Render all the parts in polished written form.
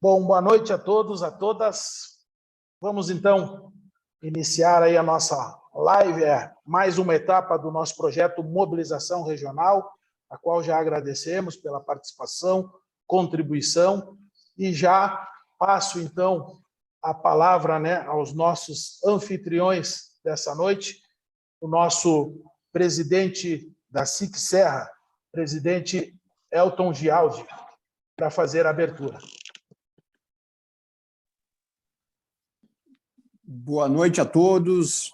Bom, boa noite a todos, a todas. Vamos, então, iniciar aí a nossa live, mais uma etapa do nosso projeto Mobilização Regional, a qual já agradecemos pela participação, contribuição, e já passo, então, a palavra, aos nossos anfitriões dessa noite, o nosso presidente da SIC Serra, presidente Elton Gialdi, para fazer a abertura. Boa noite a todos.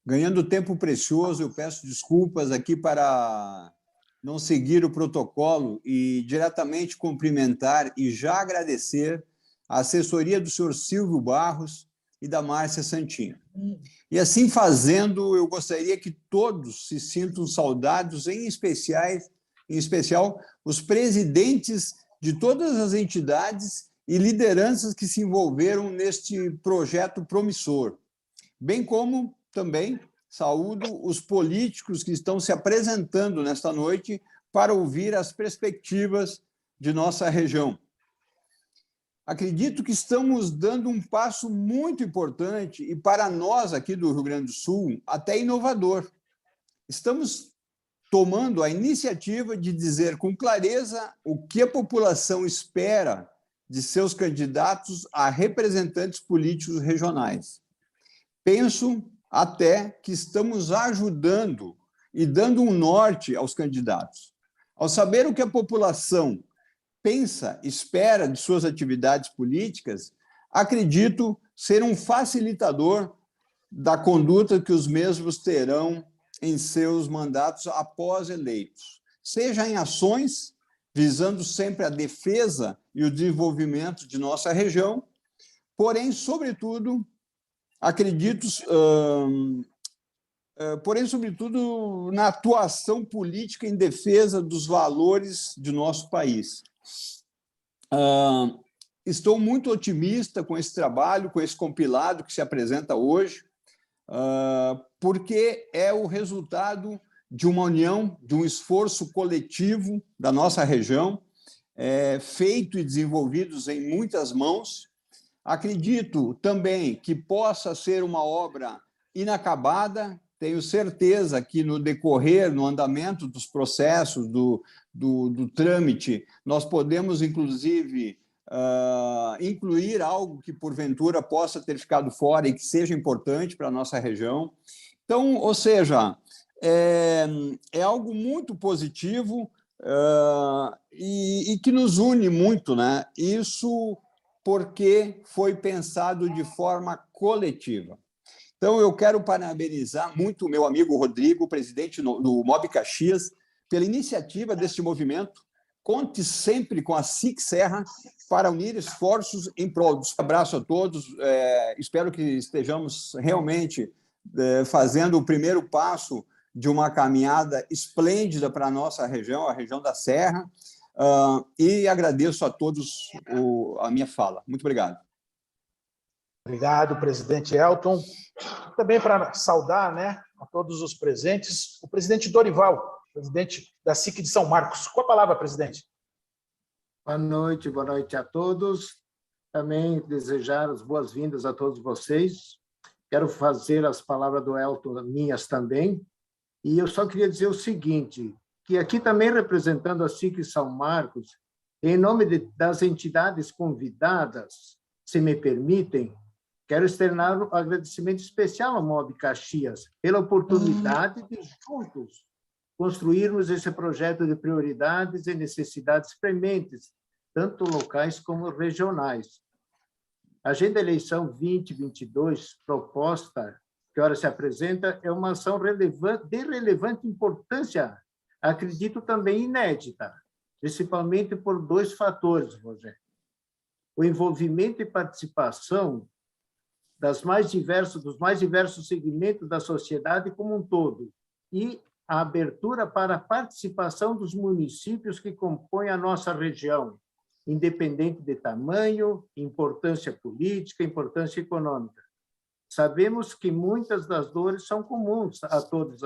Ganhando tempo precioso, eu peço desculpas aqui para não seguir o protocolo e diretamente cumprimentar e já agradecer a assessoria do senhor Silvio Barros e da Márcia Santinho. E assim fazendo, eu gostaria que todos se sintam saudados, em especial os presidentes de todas as entidades e lideranças que se envolveram neste projeto promissor, bem como também saúdo os políticos que estão se apresentando nesta noite para ouvir as perspectivas de nossa região. Acredito que estamos dando um passo muito importante e, para nós aqui do Rio Grande do Sul, até inovador. Estamos tomando a iniciativa de dizer com clareza o que a população espera de seus candidatos a representantes políticos regionais. Penso até que estamos ajudando e dando um norte aos candidatos. Ao saber o que a população pensa, espera de suas atividades políticas, acredito ser um facilitador da conduta que os mesmos terão em seus mandatos após eleitos, seja em ações visando sempre a defesa e o desenvolvimento de nossa região, porém, sobretudo, na atuação política em defesa dos valores de nosso país. Estou muito otimista com esse trabalho, com esse compilado que se apresenta hoje, porque é o resultado de uma união, de um esforço coletivo da nossa região, feito e desenvolvidos em muitas mãos. Acredito também que possa ser uma obra inacabada. Tenho certeza que no decorrer, no andamento dos processos, do trâmite, nós podemos, inclusive, incluir algo que, porventura, possa ter ficado fora e que seja importante para a nossa região. Então, ou seja, é algo muito positivo e que nos une muito, né? Isso porque foi pensado de forma coletiva. Então, eu quero parabenizar muito o meu amigo Rodrigo, presidente do MOB Caxias, pela iniciativa deste movimento. Conte sempre com a SIC Serra para unir esforços em prol dos. Um abraço a todos. Espero que estejamos realmente fazendo o primeiro passo de uma caminhada esplêndida para a nossa região, a região da Serra, e agradeço a todos a minha fala. Muito obrigado. Obrigado, presidente Elton. Também para saudar, a todos os presentes, o presidente Dorival, presidente da SIC de São Marcos. Com a palavra, presidente. Boa noite a todos. Também desejar as boas-vindas a todos vocês. Quero fazer as palavras do Elton minhas também. E eu só queria dizer o seguinte, que aqui também representando a SIC São Marcos, em nome das entidades convidadas, se me permitem, quero externar um agradecimento especial ao MOB Caxias pela oportunidade de juntos construirmos esse projeto de prioridades e necessidades prementes, tanto locais como regionais. A Agenda Eleição 2022, proposta que ora se apresenta, é uma ação de relevante importância, acredito também inédita, principalmente por dois fatores, Rogério. O envolvimento e participação dos mais diversos segmentos da sociedade como um todo, e a abertura para a participação dos municípios que compõem a nossa região, independente de tamanho, importância política, importância econômica. Sabemos que muitas das dores são comuns a todas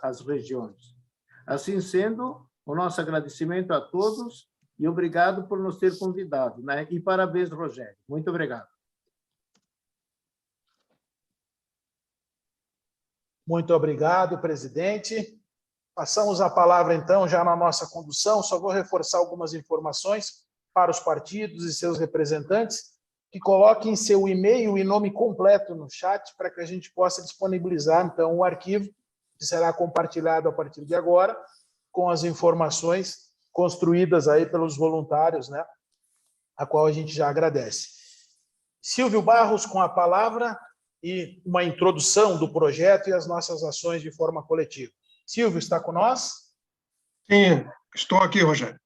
as regiões. Assim sendo, o nosso agradecimento a todos E obrigado por nos ter convidado, né? E parabéns, Rogério. Muito obrigado. Muito obrigado, presidente. Passamos a palavra, então, já na nossa condução. Só vou reforçar algumas informações para os partidos e seus representantes, que coloquem seu e-mail e nome completo no chat para que a gente possa disponibilizar, então, o arquivo que será compartilhado a partir de agora com as informações construídas aí pelos voluntários, né? A qual a gente já agradece. Silvio Barros, com a palavra e uma introdução do projeto e as nossas ações de forma coletiva. Silvio, está com nós? Sim, estou aqui, Rogério.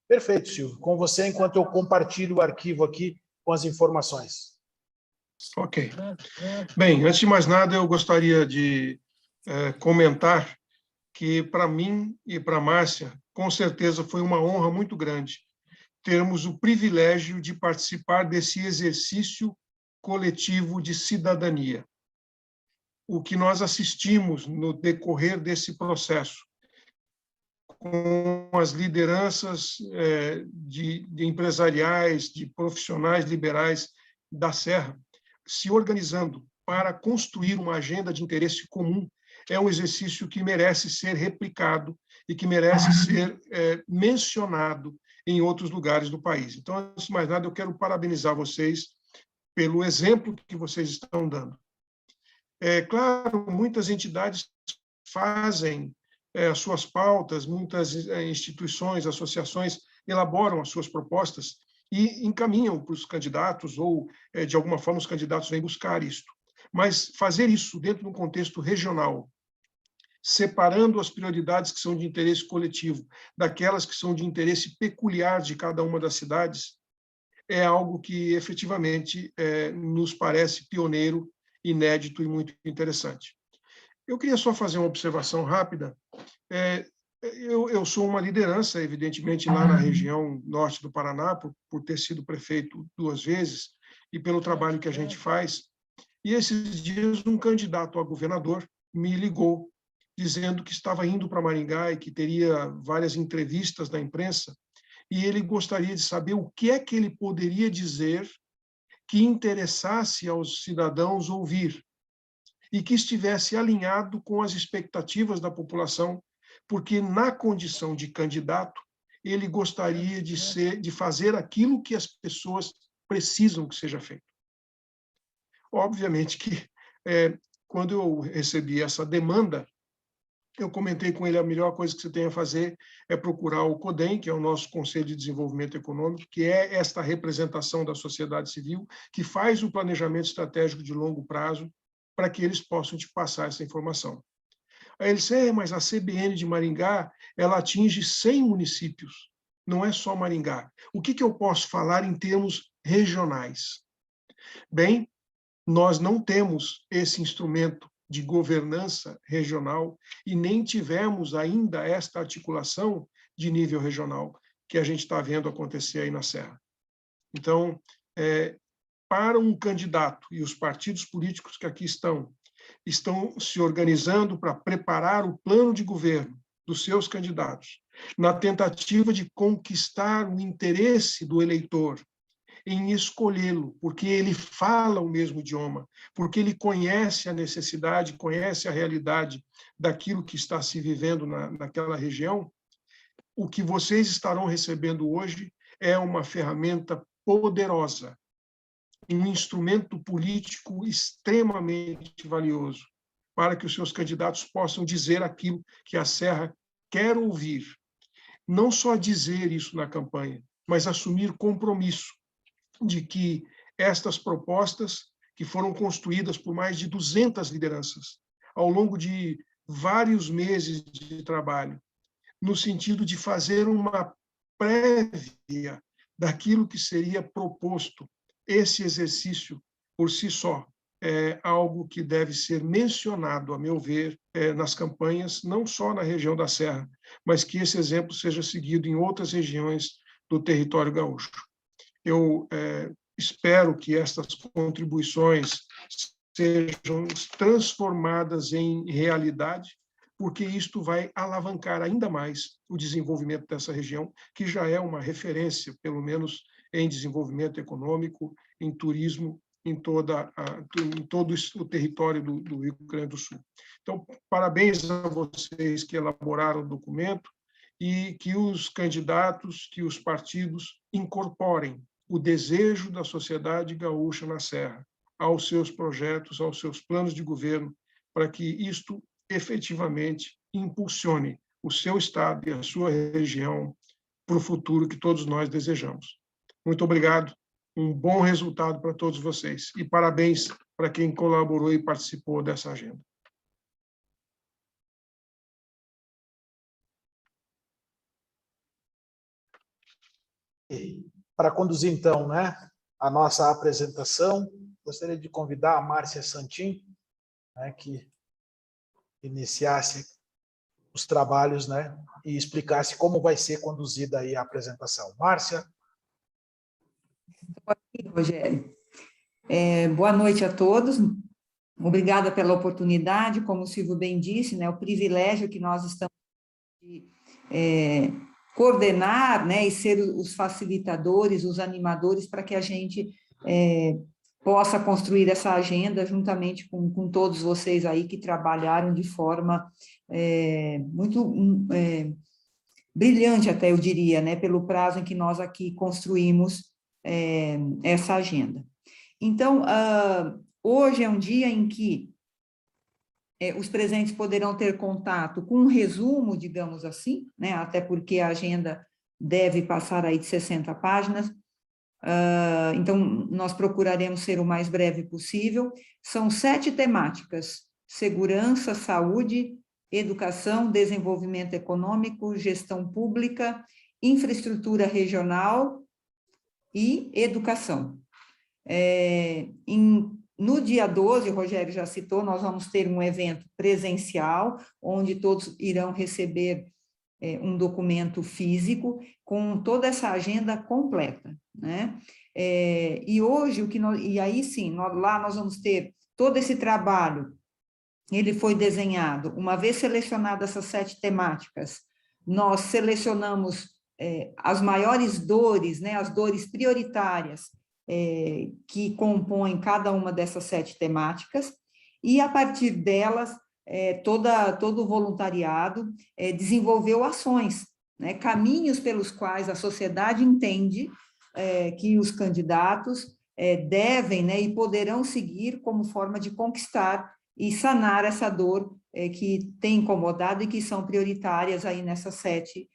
Perfeito, Silvio. Com você, enquanto eu compartilho o arquivo aqui com as informações. Ok. Bem, antes de mais nada, eu gostaria de comentar que, para mim e para a Márcia, com certeza foi uma honra muito grande termos o privilégio de participar desse exercício coletivo de cidadania. O que nós assistimos no decorrer desse processo, com as lideranças de empresariais, de profissionais liberais da Serra, se organizando para construir uma agenda de interesse comum, é um exercício que merece ser replicado e que merece ser mencionado em outros lugares do país. Então, antes de mais nada, eu quero parabenizar vocês pelo exemplo que vocês estão dando. É claro, muitas entidades fazem as suas pautas, muitas instituições, associações elaboram as suas propostas e encaminham para os candidatos ou, de alguma forma, os candidatos vêm buscar isto. Mas fazer isso dentro de um contexto regional, separando as prioridades que são de interesse coletivo daquelas que são de interesse peculiar de cada uma das cidades, é algo que efetivamente nos parece pioneiro, inédito e muito interessante. Eu queria só fazer uma observação rápida. Eu sou uma liderança, evidentemente, lá na região norte do Paraná, por ter sido prefeito 2 vezes e pelo trabalho que a gente faz. E esses dias um candidato a governador me ligou dizendo que estava indo para Maringá e que teria várias entrevistas na imprensa e ele gostaria de saber o que é que ele poderia dizer que interessasse aos cidadãos ouvir e que estivesse alinhado com as expectativas da população, porque na condição de candidato, ele gostaria de fazer aquilo que as pessoas precisam que seja feito. Obviamente que, quando eu recebi essa demanda, eu comentei com ele: a melhor coisa que você tem a fazer é procurar o CODEM, que é o nosso Conselho de Desenvolvimento Econômico, que é esta representação da sociedade civil, que faz o planejamento estratégico de longo prazo, para que eles possam te passar essa informação. Aí ele disse: mas a CBN de Maringá, ela atinge 100 municípios, não é só Maringá. O que eu posso falar em termos regionais? Bem, nós não temos esse instrumento de governança regional e nem tivemos ainda esta articulação de nível regional que a gente está vendo acontecer aí na Serra. Então, para um candidato, e os partidos políticos que aqui estão se organizando para preparar o plano de governo dos seus candidatos, na tentativa de conquistar o interesse do eleitor, em escolhê-lo, porque ele fala o mesmo idioma, porque ele conhece a necessidade, conhece a realidade daquilo que está se vivendo naquela região. O que vocês estarão recebendo hoje é uma ferramenta poderosa, um instrumento político extremamente valioso, para que os seus candidatos possam dizer aquilo que a Serra quer ouvir. Não só dizer isso na campanha, mas assumir compromisso de que estas propostas, que foram construídas por mais de 200 lideranças, ao longo de vários meses de trabalho, no sentido de fazer uma prévia daquilo que seria proposto, esse exercício, por si só, é algo que deve ser mencionado, a meu ver, nas campanhas, não só na região da Serra, mas que esse exemplo seja seguido em outras regiões do território gaúcho. Eu espero que estas contribuições sejam transformadas em realidade, porque isto vai alavancar ainda mais o desenvolvimento dessa região, que já é uma referência, pelo menos em desenvolvimento econômico, em turismo, em todo o território do Rio Grande do Sul. Então, parabéns a vocês que elaboraram o documento e que os candidatos, que os partidos incorporem o desejo da sociedade gaúcha na Serra aos seus projetos, aos seus planos de governo, para que isto efetivamente impulsione o seu estado e a sua região para o futuro que todos nós desejamos. Muito obrigado, um bom resultado para todos vocês e parabéns para quem colaborou e participou dessa agenda. Para conduzir, então, né, a nossa apresentação, gostaria de convidar a Márcia Santin, né, que iniciasse os trabalhos, né, e explicasse como vai ser conduzida aí a apresentação. Márcia. Rogério. Boa noite a todos. Obrigada pela oportunidade, como o Silvio bem disse, né, o privilégio que nós estamos de coordenar, né, e ser os facilitadores, os animadores, para que a gente possa construir essa agenda juntamente com todos vocês aí que trabalharam de forma muito brilhante, até eu diria, né, pelo prazo em que nós aqui construímos essa agenda. Então, hoje é um dia em que os presentes poderão ter contato com um resumo, digamos assim, né, até porque a agenda deve passar aí de 60 páginas, então nós procuraremos ser o mais breve possível. São 7 temáticas: segurança, saúde, educação, desenvolvimento econômico, gestão pública, infraestrutura regional e educação. No dia 12, o Rogério já citou, nós vamos ter um evento presencial, onde todos irão receber um documento físico com toda essa agenda completa, né? E hoje, e aí sim, lá nós vamos ter todo esse trabalho. Ele foi desenhado, uma vez selecionadas essas 7 temáticas, nós selecionamos as maiores dores, né, as dores prioritárias que compõem cada uma dessas 7 temáticas, e a partir delas, todo o voluntariado desenvolveu ações, né, caminhos pelos quais a sociedade entende que os candidatos devem, né, e poderão seguir como forma de conquistar e sanar essa dor que tem incomodado e que são prioritárias aí nessas 7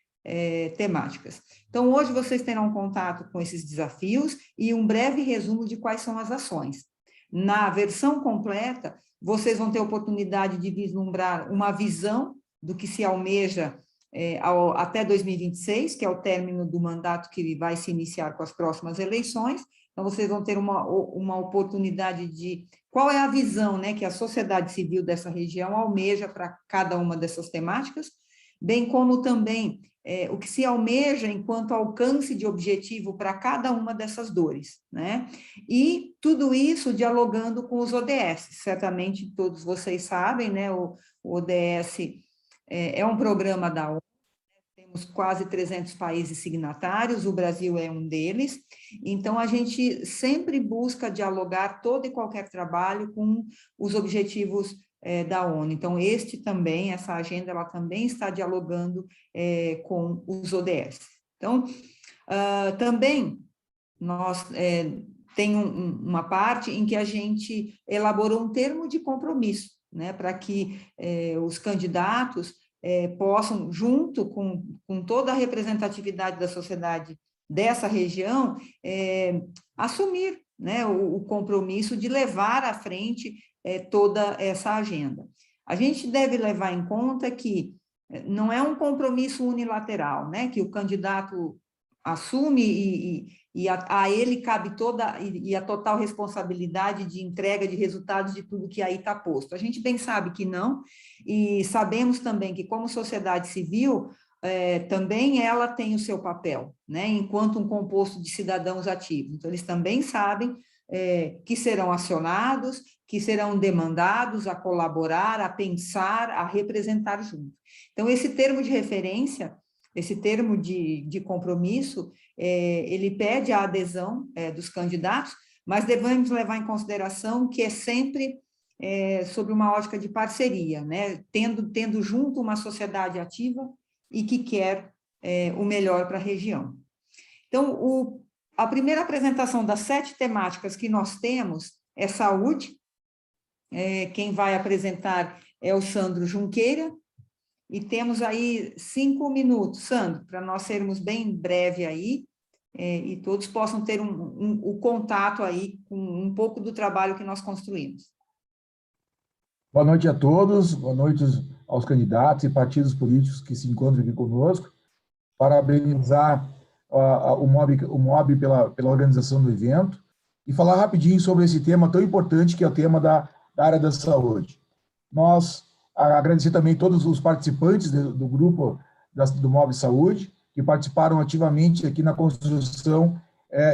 temáticas. Então, hoje vocês terão contato com esses desafios e um breve resumo de quais são as ações. Na versão completa, vocês vão ter a oportunidade de vislumbrar uma visão do que se almeja até 2026, que é o término do mandato que vai se iniciar com as próximas eleições. Então, vocês vão ter uma oportunidade de qual é a visão, né, que a sociedade civil dessa região almeja para cada uma dessas temáticas, bem como também o que se almeja enquanto alcance de objetivo para cada uma dessas dores, né? E tudo isso dialogando com os ODS. Certamente todos vocês sabem, né? O ODS é um programa da ONU, temos quase 300 países signatários, o Brasil é um deles, então a gente sempre busca dialogar todo e qualquer trabalho com os objetivos da ONU. Então, essa agenda, ela também está dialogando com os ODS. Então, também nós tem uma parte em que a gente elaborou um termo de compromisso, né, para que os candidatos possam, junto com toda a representatividade da sociedade dessa região, assumir, né, o compromisso de levar à frente toda essa agenda. A gente deve levar em conta que não é um compromisso unilateral, né, que o candidato assume e a ele cabe toda e a total responsabilidade de entrega de resultados de tudo que aí está posto. A gente bem sabe que não, e sabemos também que, como sociedade civil, também ela tem o seu papel, né, enquanto um composto de cidadãos ativos. Então, eles também sabem que serão acionados, que serão demandados a colaborar, a pensar, a representar junto. Então, esse termo de referência, esse termo de compromisso, ele pede a adesão dos candidatos, mas devemos levar em consideração que é sempre sob uma ótica de parceria, né? Tendo junto uma sociedade ativa e que quer o melhor para a região. Então, a primeira apresentação das 7 temáticas que nós temos é saúde. Quem vai apresentar é o Sandro Junqueira, e temos aí 5 minutos, Sandro, para nós sermos bem breve aí, e todos possam ter o contato aí com um pouco do trabalho que nós construímos. Boa noite a todos, boa noite aos candidatos e partidos políticos que se encontram aqui conosco. Parabenizar o MOB pela organização do evento e falar rapidinho sobre esse tema tão importante que é o tema da área da saúde. Nós agradecer também todos os participantes do grupo do MOB Saúde, que participaram ativamente aqui na construção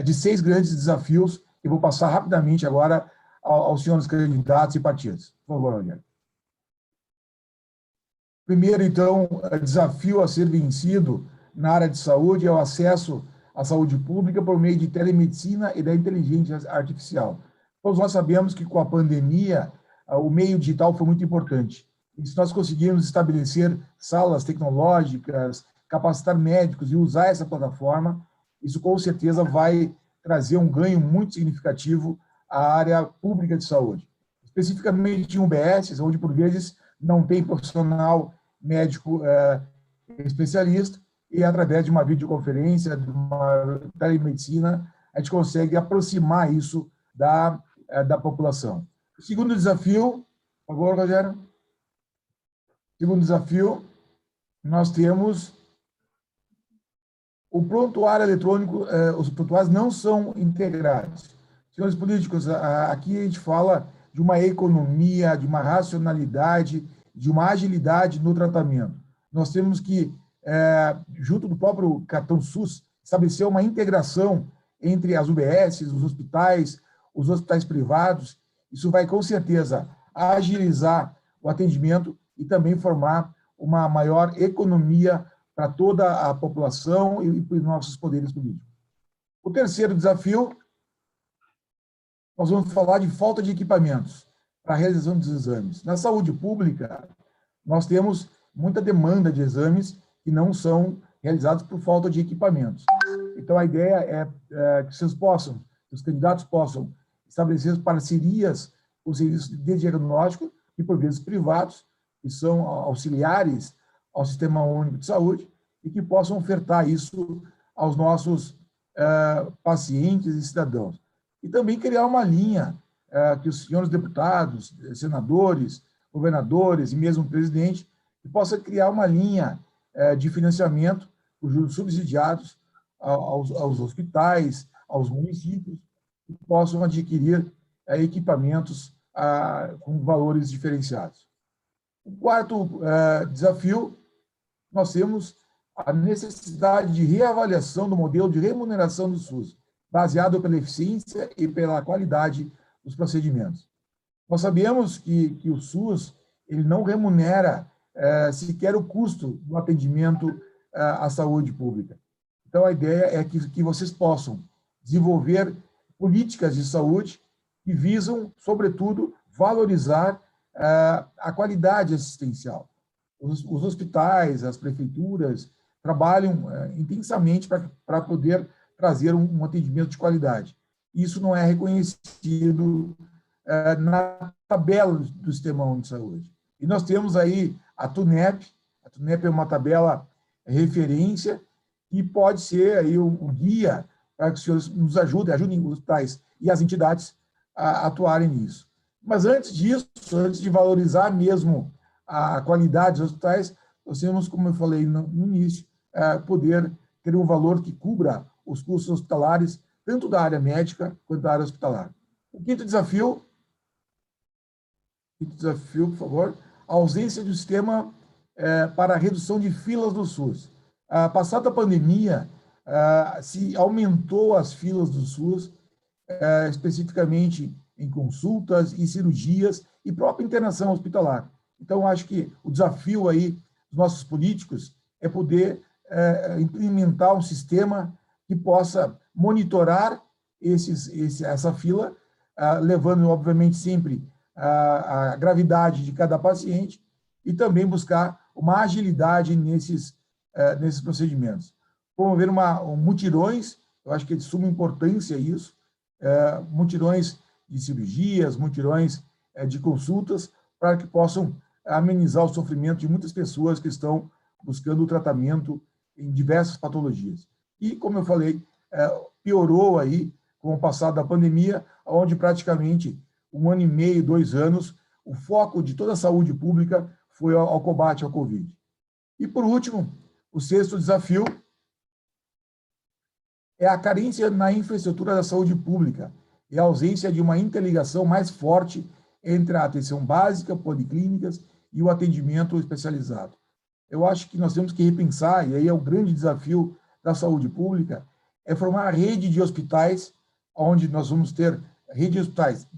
de 6 grandes desafios, que vou passar rapidamente agora aos senhores candidatos e partidos. Por favor, Rogério. Primeiro, então, desafio a ser vencido na área de saúde é o acesso à saúde pública por meio de telemedicina e da inteligência artificial. Todos nós sabemos que com a pandemia, o meio digital foi muito importante. E se nós conseguirmos estabelecer salas tecnológicas, capacitar médicos e usar essa plataforma, isso com certeza vai trazer um ganho muito significativo à área pública de saúde. Especificamente em UBS, onde por vezes não tem profissional médico especialista, e através de uma videoconferência, de uma telemedicina, a gente consegue aproximar isso da população. O segundo desafio, por favor, Rogério. Segundo desafio, nós temos o prontuário eletrônico, os prontuários não são integrados. Senhores políticos, aqui a gente fala de uma economia, de uma racionalidade, de uma agilidade no tratamento. Nós temos que, junto do próprio cartão SUS, estabelecer uma integração entre as UBS, os hospitais privados. Isso vai, com certeza, agilizar o atendimento e também formar uma maior economia para toda a população e para os nossos poderes políticos. O terceiro desafio, nós vamos falar de falta de equipamentos para a realização dos exames. Na saúde pública, nós temos muita demanda de exames que não são realizados por falta de equipamentos. Então, a ideia é que os candidatos possam estabelecer parcerias com serviços de diagnóstico e, por vezes, privados, que são auxiliares ao Sistema Único de Saúde e que possam ofertar isso aos nossos pacientes e cidadãos. E também criar uma linha que os senhores deputados, senadores, governadores e mesmo o presidente, que possa criar uma linha de financiamento por juros subsidiados aos hospitais, aos municípios, que possam adquirir equipamentos com valores diferenciados. O quarto desafio, nós temos a necessidade de reavaliação do modelo de remuneração do SUS, baseado pela eficiência e pela qualidade dos procedimentos. Nós sabemos que o SUS ele não remunera sequer o custo do atendimento à saúde pública. Então, a ideia é que vocês possam desenvolver políticas de saúde que visam, sobretudo, valorizar a qualidade assistencial. Os hospitais, as prefeituras, trabalham intensamente para poder trazer um atendimento de qualidade. Isso não é reconhecido na tabela do Sistema Único de Saúde. E nós temos aí a TUNEP. A TUNEP é uma tabela referência que pode ser aí um guia para que os senhores nos ajudem os hospitais e as entidades a atuarem nisso. Mas antes disso, antes de valorizar mesmo a qualidade dos hospitais, nós temos, como eu falei no início, poder ter um valor que cubra os custos hospitalares, tanto da área médica quanto da área hospitalar. O quinto desafio, por favor, a ausência de um sistema para a redução de filas do SUS. Passada a pandemia, se aumentou as filas do SUS, especificamente em consultas e cirurgias e própria internação hospitalar. Então, acho que o desafio aí dos nossos políticos é poder implementar um sistema que possa monitorar essa fila, levando, obviamente, sempre a gravidade de cada paciente e também buscar uma agilidade nesses procedimentos. Promover mutirões, eu acho que é de suma importância isso, mutirões de cirurgias, mutirões de consultas, para que possam amenizar o sofrimento de muitas pessoas que estão buscando o tratamento em diversas patologias. E, como eu falei, piorou aí com o passar da pandemia, onde praticamente 1 ano e meio, 2 anos, o foco de toda a saúde pública foi ao combate ao Covid. E, por último, o 6º desafio é a carência na infraestrutura da saúde pública e a ausência de uma interligação mais forte entre a atenção básica, policlínicas e o atendimento especializado. Eu acho que nós temos que repensar, e aí é o grande desafio da saúde pública, é formar a rede de hospitais, onde nós vamos ter rede de hospitais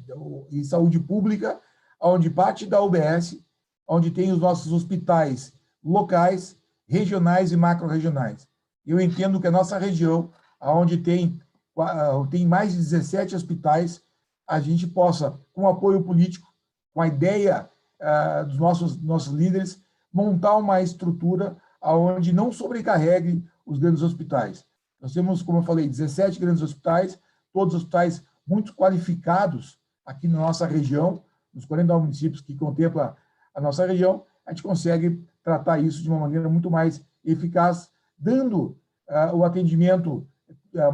e saúde pública, onde parte da UBS, onde tem os nossos hospitais locais, regionais e macro-regionais. Eu entendo que a nossa região, onde tem mais de 17 hospitais, a gente possa, com apoio político, com a ideia dos nossos líderes, montar uma estrutura onde não sobrecarregue os grandes hospitais. Nós temos, como eu falei, 17 grandes hospitais, todos hospitais muito qualificados aqui na nossa região, nos 49 municípios que contempla a nossa região, a gente consegue tratar isso de uma maneira muito mais eficaz, dando o atendimento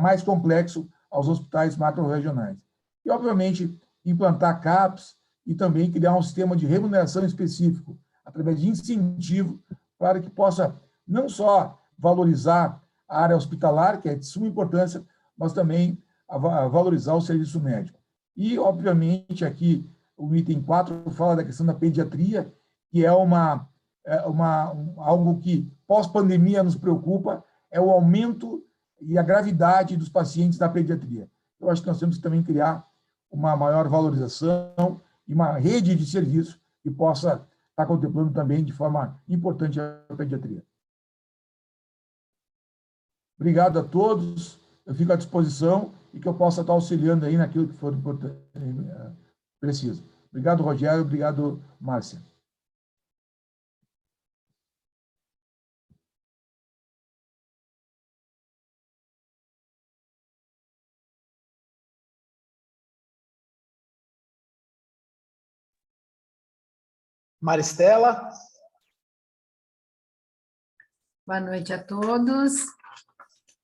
mais complexo aos hospitais macro-regionais. E, obviamente, implantar CAPs e também criar um sistema de remuneração específico, através de incentivo, para que possa não só valorizar a área hospitalar, que é de suma importância, mas também valorizar o serviço médico. E, obviamente, aqui o item 4 fala da questão da pediatria, que é algo que, pós-pandemia, nos preocupa, é o aumento e a gravidade dos pacientes da pediatria. Eu acho que nós temos que também criar uma maior valorização e uma rede de serviços que possa estar contemplando também de forma importante a pediatria. Obrigado a todos, eu fico à disposição e que eu possa estar auxiliando aí naquilo que for preciso. Obrigado, Rogério, obrigado, Márcia. Maristela. Boa noite a todos.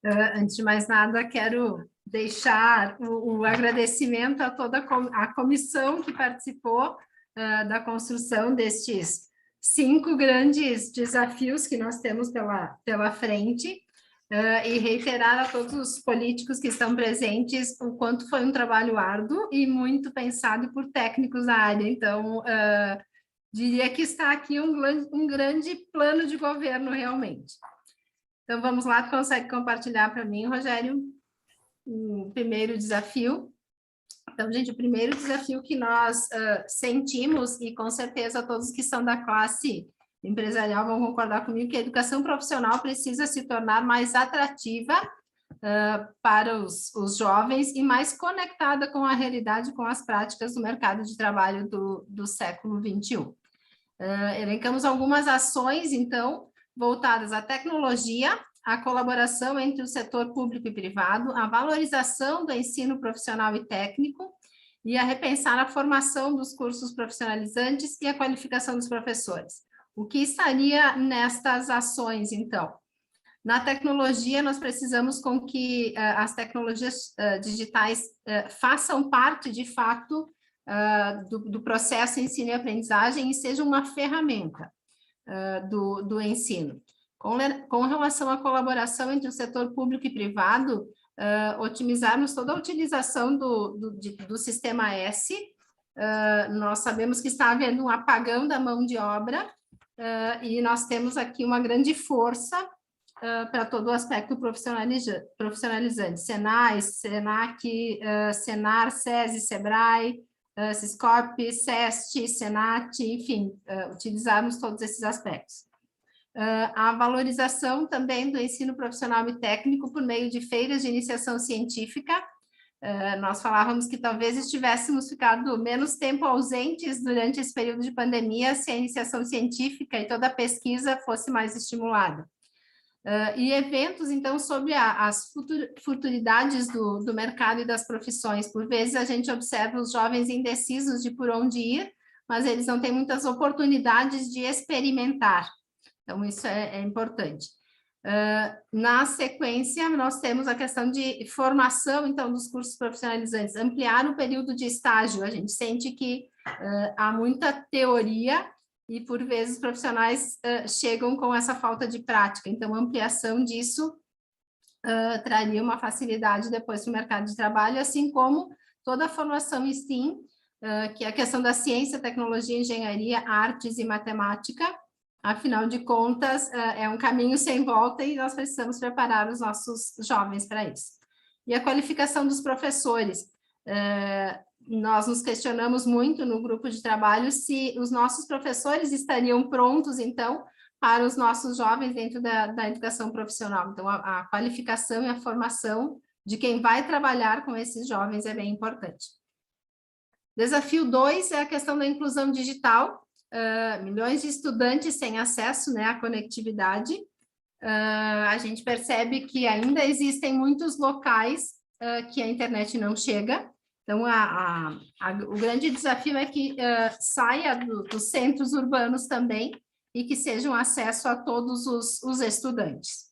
Antes de mais nada, quero deixar o agradecimento a toda a comissão que participou da construção destes 5 grandes desafios que nós temos pela frente, e reiterar a todos os políticos que estão presentes o quanto foi um trabalho árduo e muito pensado por técnicos da área. Então, diria que está aqui um grande plano de governo, realmente. Então, vamos lá, consegue compartilhar para mim, Rogério, o primeiro desafio. Então, gente, o primeiro desafio que nós sentimos, e com certeza todos que são da classe empresarial vão concordar comigo, que a educação profissional precisa se tornar mais atrativa para os jovens e mais conectada com a realidade, com as práticas do mercado de trabalho do século XXI. Elencamos algumas ações, então, voltadas à tecnologia, à colaboração entre o setor público e privado, à valorização do ensino profissional e técnico e a repensar a formação dos cursos profissionalizantes e a qualificação dos professores. O que estaria nestas ações, então? Na tecnologia, nós precisamos com que as tecnologias digitais façam parte, de fato, do processo ensino e aprendizagem e sejam uma ferramenta do ensino. Com relação à colaboração entre o setor público e privado, otimizarmos toda a utilização do sistema S. Nós sabemos que está havendo um apagão da mão de obra, e nós temos aqui uma grande força para todo o aspecto profissionalizante. Senai, Senac, Senar, SESI, Sebrae, Siscop, SEST, Senat, enfim, utilizarmos todos esses aspectos. A valorização também do ensino profissional e técnico por meio de feiras de iniciação científica. Nós falávamos que talvez estivéssemos ficado menos tempo ausentes durante esse período de pandemia se a iniciação científica e toda a pesquisa fosse mais estimulada. E eventos, então, sobre as futuridades do mercado e das profissões. Por vezes a gente observa os jovens indecisos de por onde ir, mas eles não têm muitas oportunidades de experimentar. Então, isso é importante. Na sequência, nós temos a questão de formação, então, dos cursos profissionalizantes, ampliar o período de estágio. A gente sente que há muita teoria e, por vezes, os profissionais chegam com essa falta de prática. Então, a ampliação disso traria uma facilidade depois para o mercado de trabalho, assim como toda a formação STEAM, que é a questão da ciência, tecnologia, engenharia, artes e matemática. Afinal de contas, é um caminho sem volta e nós precisamos preparar os nossos jovens para isso. E a qualificação dos professores. Nós nos questionamos muito no grupo de trabalho se os nossos professores estariam prontos, então, para os nossos jovens dentro da educação profissional. Então, a qualificação e a formação de quem vai trabalhar com esses jovens é bem importante. Desafio 2 é a questão da inclusão digital. Milhões de estudantes sem acesso, né, à conectividade. A gente percebe que ainda existem muitos locais que a internet não chega. Então, o grande desafio é que saia dos centros urbanos também e que seja um acesso a todos os estudantes.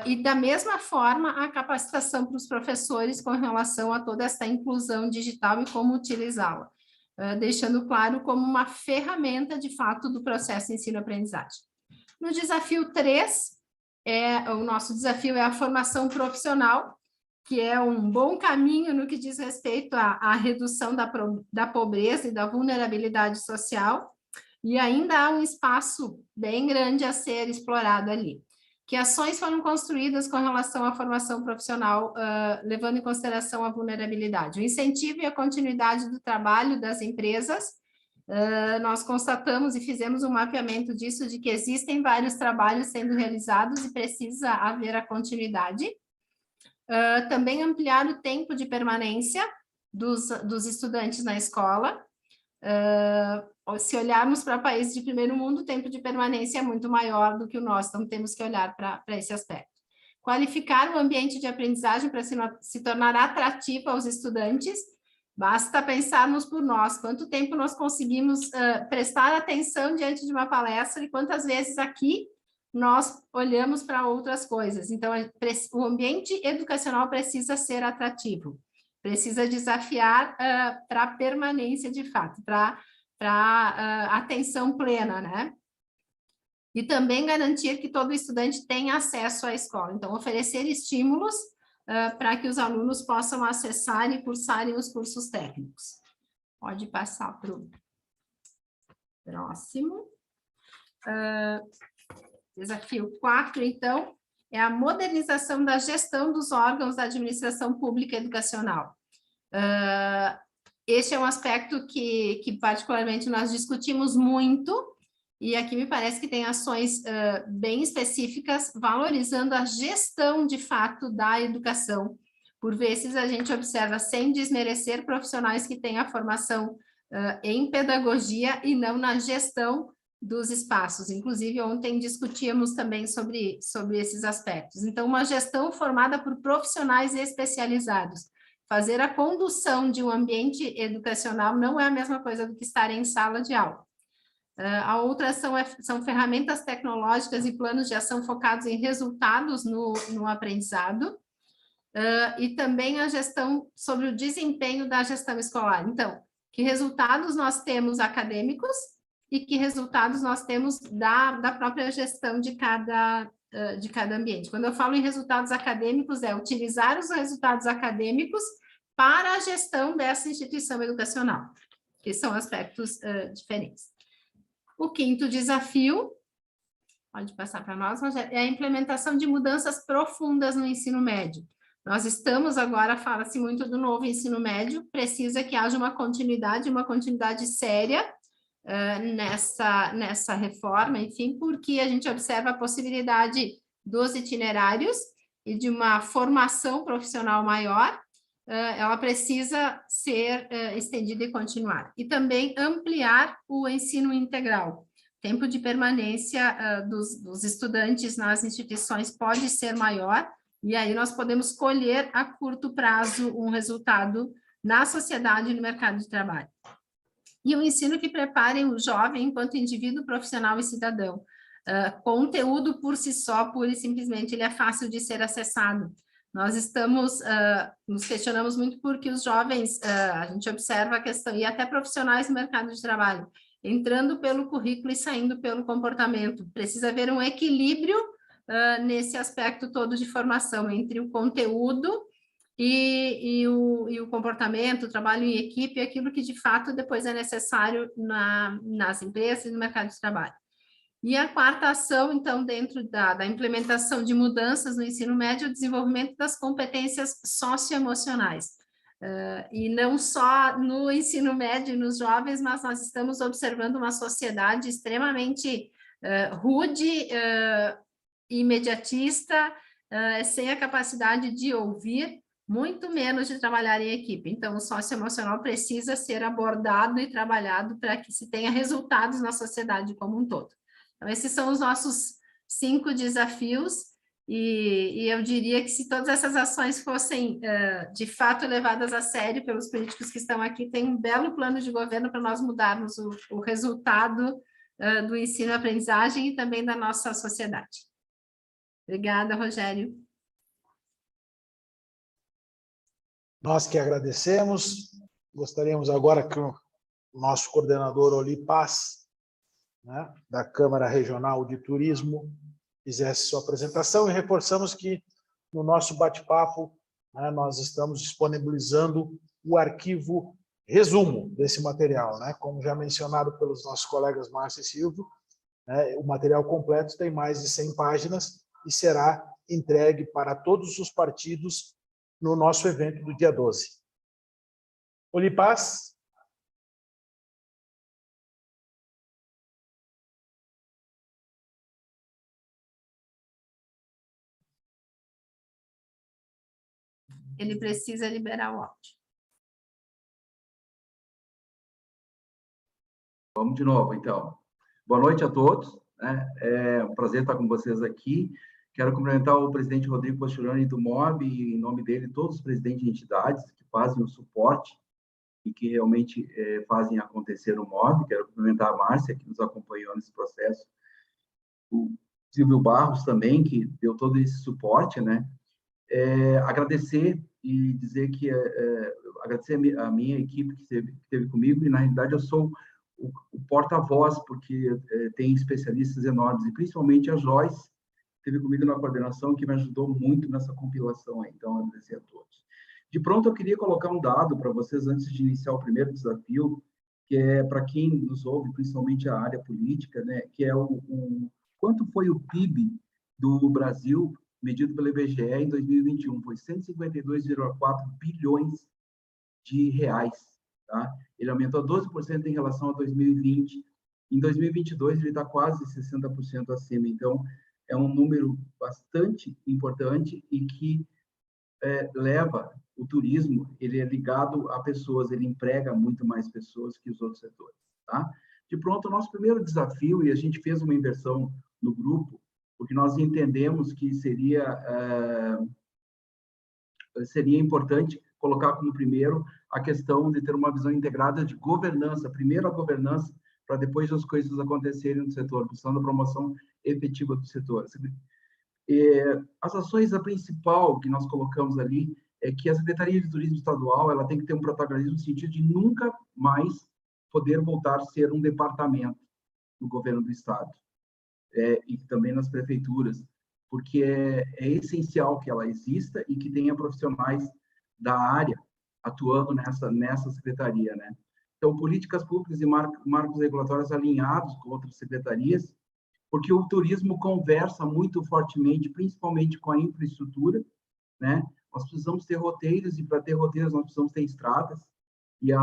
E, da mesma forma, a capacitação para os professores com relação a toda essa inclusão digital e como utilizá-la. Deixando claro como uma ferramenta, de fato, do processo de ensino-aprendizagem. No desafio 3, o nosso desafio é a formação profissional, que é um bom caminho no que diz respeito à redução da pobreza e da vulnerabilidade social, e ainda há um espaço bem grande a ser explorado ali. Que ações foram construídas com relação à formação profissional, levando em consideração a vulnerabilidade? O incentivo e a continuidade do trabalho das empresas. Nós constatamos e fizemos um mapeamento disso, de que existem vários trabalhos sendo realizados e precisa haver a continuidade. Também ampliar o tempo de permanência dos estudantes na escola. Se olharmos para países de primeiro mundo, o tempo de permanência é muito maior do que o nosso, então temos que olhar para esse aspecto. Qualificar o ambiente de aprendizagem para se tornar atrativo aos estudantes. Basta pensarmos por nós, quanto tempo nós conseguimos prestar atenção diante de uma palestra e quantas vezes aqui nós olhamos para outras coisas. Então, o ambiente educacional precisa ser atrativo, precisa desafiar para a permanência de fato, para atenção plena, né? E também garantir que todo estudante tenha acesso à escola. Então, oferecer estímulos para que os alunos possam acessar e cursarem os cursos técnicos. Pode passar para o próximo. Desafio 4, então, é a modernização da gestão dos órgãos da administração pública educacional. Este é um aspecto que particularmente nós discutimos muito, e aqui me parece que tem ações bem específicas, valorizando a gestão, de fato, da educação. Por vezes a gente observa, sem desmerecer, profissionais que têm a formação em pedagogia e não na gestão dos espaços. Inclusive, ontem discutíamos também sobre esses aspectos. Então, uma gestão formada por profissionais especializados. Fazer a condução de um ambiente educacional não é a mesma coisa do que estar em sala de aula. A outra são ferramentas tecnológicas e planos de ação focados em resultados no aprendizado, e também a gestão sobre o desempenho da gestão escolar. Então, que resultados nós temos acadêmicos e que resultados nós temos da própria gestão de cada ambiente. Quando eu falo em resultados acadêmicos, é utilizar os resultados acadêmicos para a gestão dessa instituição educacional, que são aspectos diferentes. O quinto desafio, pode passar para nós, Rogério, é a implementação de mudanças profundas no ensino médio. Nós estamos agora, fala-se muito do novo ensino médio, precisa que haja uma continuidade séria nessa reforma, enfim, porque a gente observa a possibilidade dos itinerários e de uma formação profissional maior, ela precisa ser estendida e continuar. E também ampliar o ensino integral. O tempo de permanência dos estudantes nas instituições pode ser maior, e aí nós podemos colher a curto prazo um resultado na sociedade e no mercado de trabalho. E um ensino que prepare o jovem enquanto indivíduo profissional e cidadão. Conteúdo por si só, pura e simplesmente, ele é fácil de ser acessado. Nós nos questionamos muito porque os jovens, a gente observa a questão, e até profissionais no mercado de trabalho, entrando pelo currículo e saindo pelo comportamento. Precisa haver um equilíbrio nesse aspecto todo de formação, entre o conteúdo e o comportamento, o trabalho em equipe, aquilo que de fato depois é necessário nas empresas e no mercado de trabalho. E a quarta ação, então, dentro da implementação de mudanças no ensino médio, é o desenvolvimento das competências socioemocionais. E não só no ensino médio e nos jovens, mas nós estamos observando uma sociedade extremamente rude, imediatista, sem a capacidade de ouvir, muito menos de trabalhar em equipe. Então, o socioemocional precisa ser abordado e trabalhado para que se tenha resultados na sociedade como um todo. Então, esses são os nossos 5 desafios, e eu diria que se todas essas ações fossem, de fato, levadas a sério pelos políticos que estão aqui, tem um belo plano de governo para nós mudarmos o resultado do ensino e aprendizagem e também da nossa sociedade. Obrigada, Rogério. Nós que agradecemos. Gostaríamos agora que o nosso coordenador Oli Paz, né, da Câmara Regional de Turismo, fizesse sua apresentação, e reforçamos que no nosso bate-papo, né, nós estamos disponibilizando o arquivo resumo desse material, né, como já mencionado pelos nossos colegas Márcio e Silvio, né, o material completo tem mais de 100 páginas e será entregue para todos os partidos no nosso evento do dia 12. Oli Paz. Ele precisa liberar o áudio. Vamos de novo, então. Boa noite a todos, né? É um prazer estar com vocês aqui. Quero cumprimentar o presidente Rodrigo Posturani do MOB, e, em nome dele, todos os presidentes de entidades que fazem o suporte e que realmente fazem acontecer o MOB. Quero cumprimentar a Márcia, que nos acompanhou nesse processo. O Silvio Barros também, que deu todo esse suporte, né? Agradecer e dizer que agradecer a minha equipe que esteve comigo, e na realidade eu sou o porta-voz, porque tem especialistas enormes, e principalmente a Joyce, que esteve comigo na coordenação, que me ajudou muito nessa compilação aí. Então, agradecer a todos. De pronto, eu queria colocar um dado para vocês antes de iniciar o primeiro desafio, que é para quem nos ouve, principalmente a área política, né, que é quanto foi o PIB do Brasil medido pelo IBGE em 2021, foi 152,4 bilhões de reais, tá? Ele aumentou 12% em relação a 2020. Em 2022, ele está quase 60% acima. Então, é um número bastante importante e que leva o turismo, ele é ligado a pessoas, ele emprega muito mais pessoas que os outros setores, tá? De pronto, o nosso primeiro desafio, e a gente fez uma inversão no grupo, porque nós entendemos que seria importante colocar como primeiro a questão de ter uma visão integrada de governança. Primeiro a governança, para depois as coisas acontecerem no setor, buscando a promoção efetiva do setor. As ações, a principal que nós colocamos ali é que a Secretaria de Turismo Estadual ela tem que ter um protagonismo no sentido de nunca mais poder voltar a ser um departamento do governo do Estado. E também nas prefeituras, porque é essencial que ela exista e que tenha profissionais da área atuando nessa secretaria, né? Então, políticas públicas e marcos regulatórios alinhados com outras secretarias, porque o turismo conversa muito fortemente, principalmente com a infraestrutura, né? Nós precisamos ter roteiros, e para ter roteiros nós precisamos ter estradas, e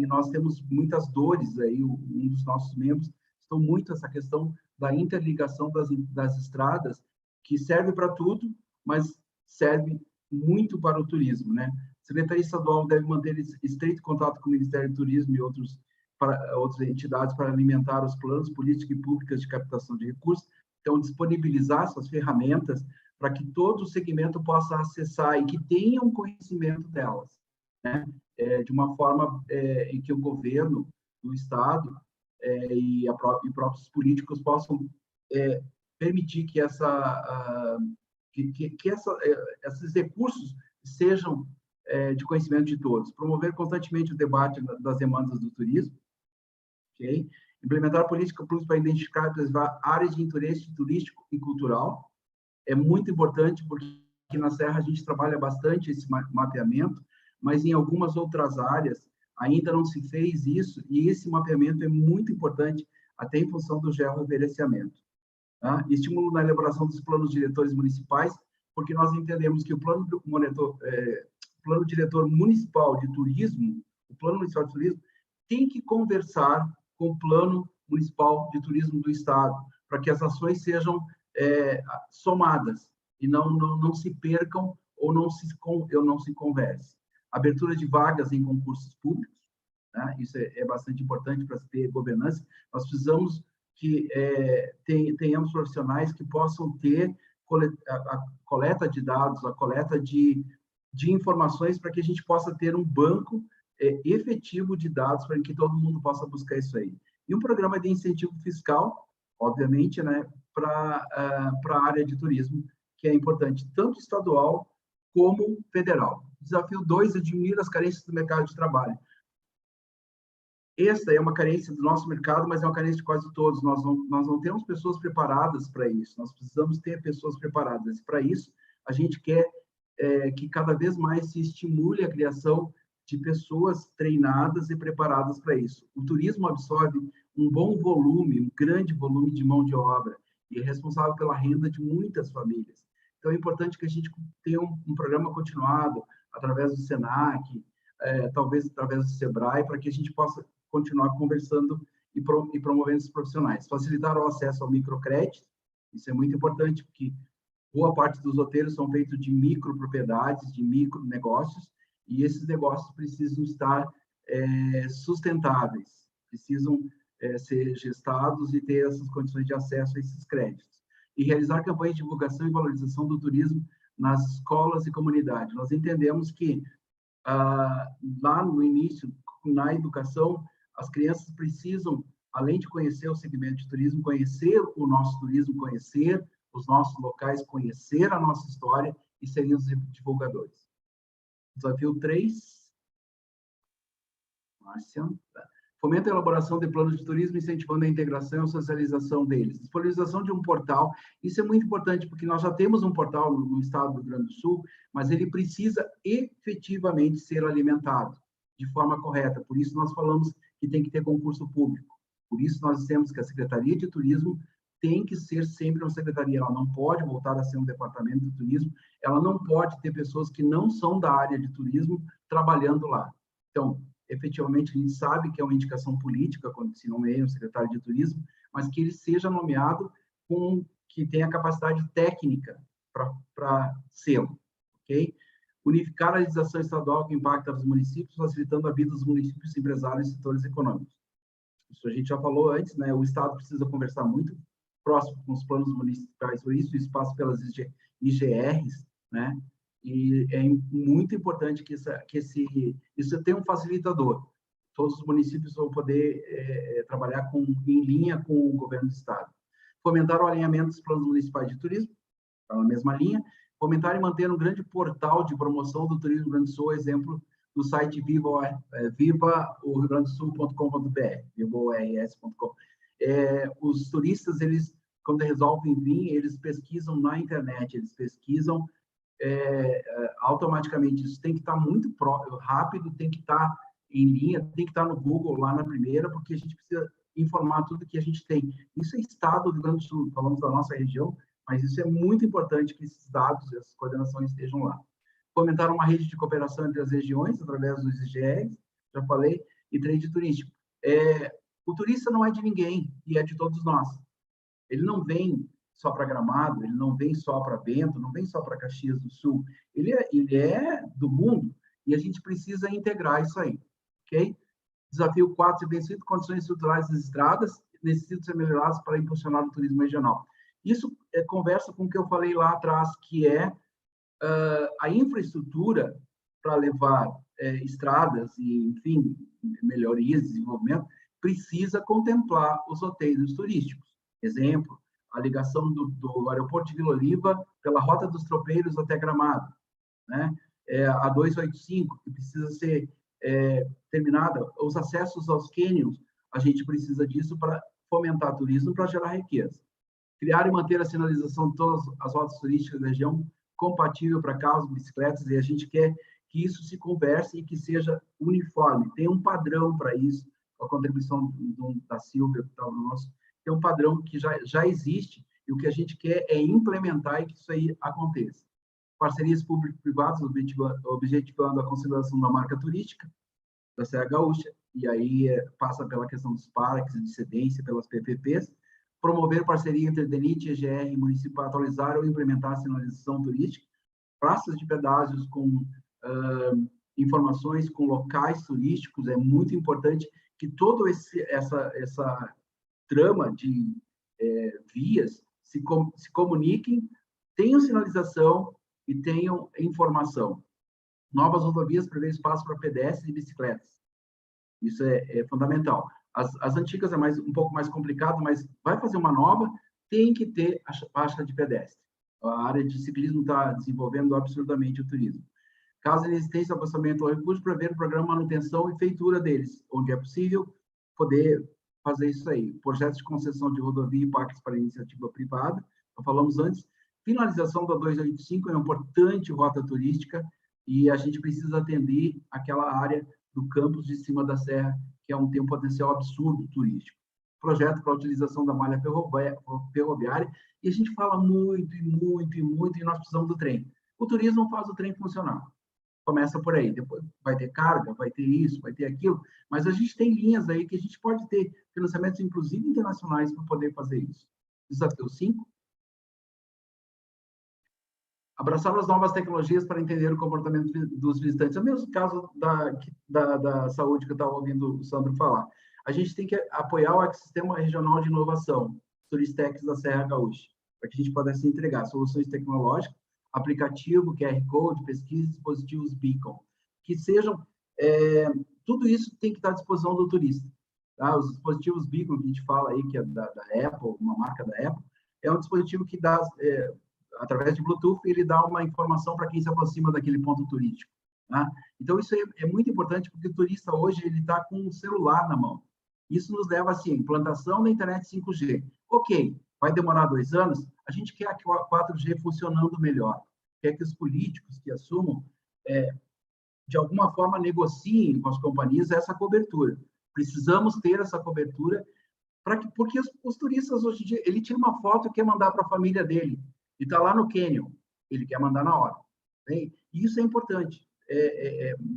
nós temos muitas dores aí, um dos nossos membros estão muito essa questão da interligação das estradas, que serve para tudo, mas serve muito para o turismo, né? A Secretaria Estadual deve manter estreito contato com o Ministério do Turismo e outras entidades para alimentar os planos, políticas e públicas de captação de recursos, então disponibilizar essas ferramentas para que todo o segmento possa acessar e que tenham conhecimento delas, né? De uma forma em que o governo do Estado e próprios políticos possam permitir que esses recursos sejam de conhecimento de todos, promover constantemente o debate das demandas do turismo, okay? Implementar política pública para identificar e preservar áreas de interesse turístico e cultural, é muito importante, porque aqui na Serra a gente trabalha bastante esse mapeamento, mas em algumas outras áreas ainda não se fez isso, e esse mapeamento é muito importante, até em função do georreferenciamento. Tá? Estímulo na elaboração dos planos diretores municipais, porque nós entendemos que o plano diretor municipal de turismo, o plano municipal de turismo, tem que conversar com o plano municipal de turismo do Estado, para que as ações sejam somadas e não se percam ou não se converse. Abertura de vagas em concursos públicos, né? Isso é bastante importante para ter governança. Nós precisamos que tenhamos profissionais que possam ter a coleta de dados, a coleta de informações, para que a gente possa ter um banco efetivo de dados para que todo mundo possa buscar isso aí. E um programa de incentivo fiscal, obviamente, né, para a área de turismo, que é importante, tanto estadual como federal. Desafio 2 é diminuir as carências do mercado de trabalho. Esta é uma carência do nosso mercado, mas é uma carência de quase todos. Nós não temos pessoas preparadas para isso. Nós precisamos ter pessoas preparadas. E, para isso, a gente quer que cada vez mais se estimule a criação de pessoas treinadas e preparadas para isso. O turismo absorve um bom volume, um grande volume de mão de obra, e é responsável pela renda de muitas famílias. Então, é importante que a gente tenha um programa continuado, através do SENAC, talvez através do SEBRAE, para que a gente possa continuar conversando e promovendo esses profissionais. Facilitar o acesso ao microcrédito, isso é muito importante, porque boa parte dos roteiros são feitos de micropropriedades, de micronegócios, e esses negócios precisam estar sustentáveis, precisam ser gestados e ter essas condições de acesso a esses créditos. E realizar campanhas de divulgação e valorização do turismo nas escolas e comunidades. Nós entendemos que, lá no início, na educação, as crianças precisam, além de conhecer o segmento de turismo, conhecer o nosso turismo, conhecer os nossos locais, conhecer a nossa história e serem os divulgadores. Desafio 3. Márcia. Fomenta a elaboração de planos de turismo, incentivando a integração e a socialização deles. Disponibilização de um portal, isso é muito importante, porque nós já temos um portal no estado do Rio Grande do Sul, mas ele precisa efetivamente ser alimentado de forma correta. Por isso nós falamos que tem que ter concurso público. Por isso nós dizemos que a Secretaria de Turismo tem que ser sempre uma secretaria, ela não pode voltar a ser um departamento de turismo, ela não pode ter pessoas que não são da área de turismo trabalhando lá. Então, efetivamente, a gente sabe que é uma indicação política, quando se nomeia um secretário de turismo, mas que ele seja nomeado que tenha capacidade técnica para ser, ok? Unificar a legislação estadual que impacta os municípios, facilitando a vida dos municípios, empresários e setores econômicos. Isso a gente já falou antes, né? O Estado precisa conversar muito próximo com os planos municipais, por isso o espaço pelas IGRs, né? E é muito importante que isso tenha um facilitador. Todos os municípios vão poder trabalhar em linha com o governo do Estado. Fomentar o alinhamento dos planos municipais de turismo, está na mesma linha. Fomentar e manter um grande portal de promoção do turismo do Rio Grande do Sul, exemplo do site vivaorioGrandeSul.com.br, vivaors.com. Os turistas, eles, quando resolvem vir, eles pesquisam na internet, eles pesquisam automaticamente. Isso tem que estar muito rápido, tem que estar em linha, tem que estar no Google lá na primeira, porque a gente precisa informar tudo que a gente tem. Isso é Estado do Rio Grande do Sul, falamos da nossa região, mas isso é muito importante que esses dados, essas coordenações estejam lá. Fomentar uma rede de cooperação entre as regiões, através dos IGRs, já falei, e trade turístico. O turista não é de ninguém, e é de todos nós. Ele não vem só para Gramado, ele não vem só para Bento, não vem só para Caxias do Sul. Ele é do mundo, e a gente precisa integrar isso aí, ok? Desafio 4, se vencido, condições estruturais das estradas necessitam ser melhoradas para impulsionar o turismo regional. Isso conversa com o que eu falei lá atrás, que é a infraestrutura para levar estradas e, enfim, melhorias, desenvolvimento, precisa contemplar os roteiros turísticos. Exemplo, a ligação do aeroporto de Vila Oliva pela Rota dos Tropeiros até Gramado, né? A 285, que precisa ser terminada, os acessos aos cânions, a gente precisa disso para fomentar turismo, para gerar riqueza. Criar e manter a sinalização de todas as rotas turísticas da região compatível para carros e bicicletas, e a gente quer que isso se converse e que seja uniforme. Tem um padrão para isso, a contribuição da Silvia, que está no nosso, tem um padrão que já existe, e o que a gente quer é implementar e que isso aí aconteça. Parcerias público-privadas, objetivando a consolidação da marca turística da Serra Gaúcha, e aí passa pela questão dos parques de cedência, pelas PPPs, promover parceria entre DENIT, EGR e município para atualizar ou implementar a sinalização turística, praças de pedágios com informações com locais turísticos, é muito importante que toda essa trama de vias se comuniquem, tenham sinalização e tenham informação. Novas rodovias prevê espaço para pedestres e bicicletas. Isso é fundamental. As antigas é um pouco mais complicado, mas vai fazer uma nova, tem que ter a faixa de pedestre. A área de ciclismo está desenvolvendo absurdamente o turismo. Caso de existência, avançamento ou recurso, prever o programa de manutenção e feitura deles, onde é possível poder fazer isso aí. Projetos de concessão de rodovia e parques para iniciativa privada, nós falamos antes. Finalização da 285 é uma importante rota turística e a gente precisa atender aquela área do campus de cima da serra, que tem um potencial absurdo turístico. Projeto para a utilização da malha ferroviária, e a gente fala muito, e nós precisamos do trem. O turismo faz o trem funcionar. Começa por aí, depois vai ter carga, vai ter isso, vai ter aquilo, mas a gente tem linhas aí que a gente pode ter financiamentos, inclusive internacionais, para poder fazer isso. Desafio 5. Abraçar as novas tecnologias para entender o comportamento dos visitantes. É o mesmo caso da saúde que eu estava ouvindo o Sandro falar. A gente tem que apoiar o ecossistema regional de inovação, Turistex da Serra Gaúcha, para que a gente possa entregar soluções tecnológicas, aplicativo, QR Code, pesquisa, dispositivos Beacon, que sejam... tudo isso tem que estar à disposição do turista. Tá? Os dispositivos Beacon, que a gente fala aí, que é da Apple, uma marca da Apple, é um dispositivo que dá... através de Bluetooth, ele dá uma informação para quem se aproxima daquele ponto turístico. Tá? Então, isso é muito importante, porque o turista hoje ele está com um celular na mão. Isso nos leva, assim, implantação da internet 5G. Ok, vai demorar 2 anos, a gente quer a 4G funcionando melhor. Quer que os políticos que assumam, de alguma forma, negociem com as companhias essa cobertura. Precisamos ter essa cobertura, porque os turistas, hoje em dia, ele tira uma foto e quer mandar para a família dele. E está lá no Canyon, ele quer mandar na hora. Bem, isso é importante,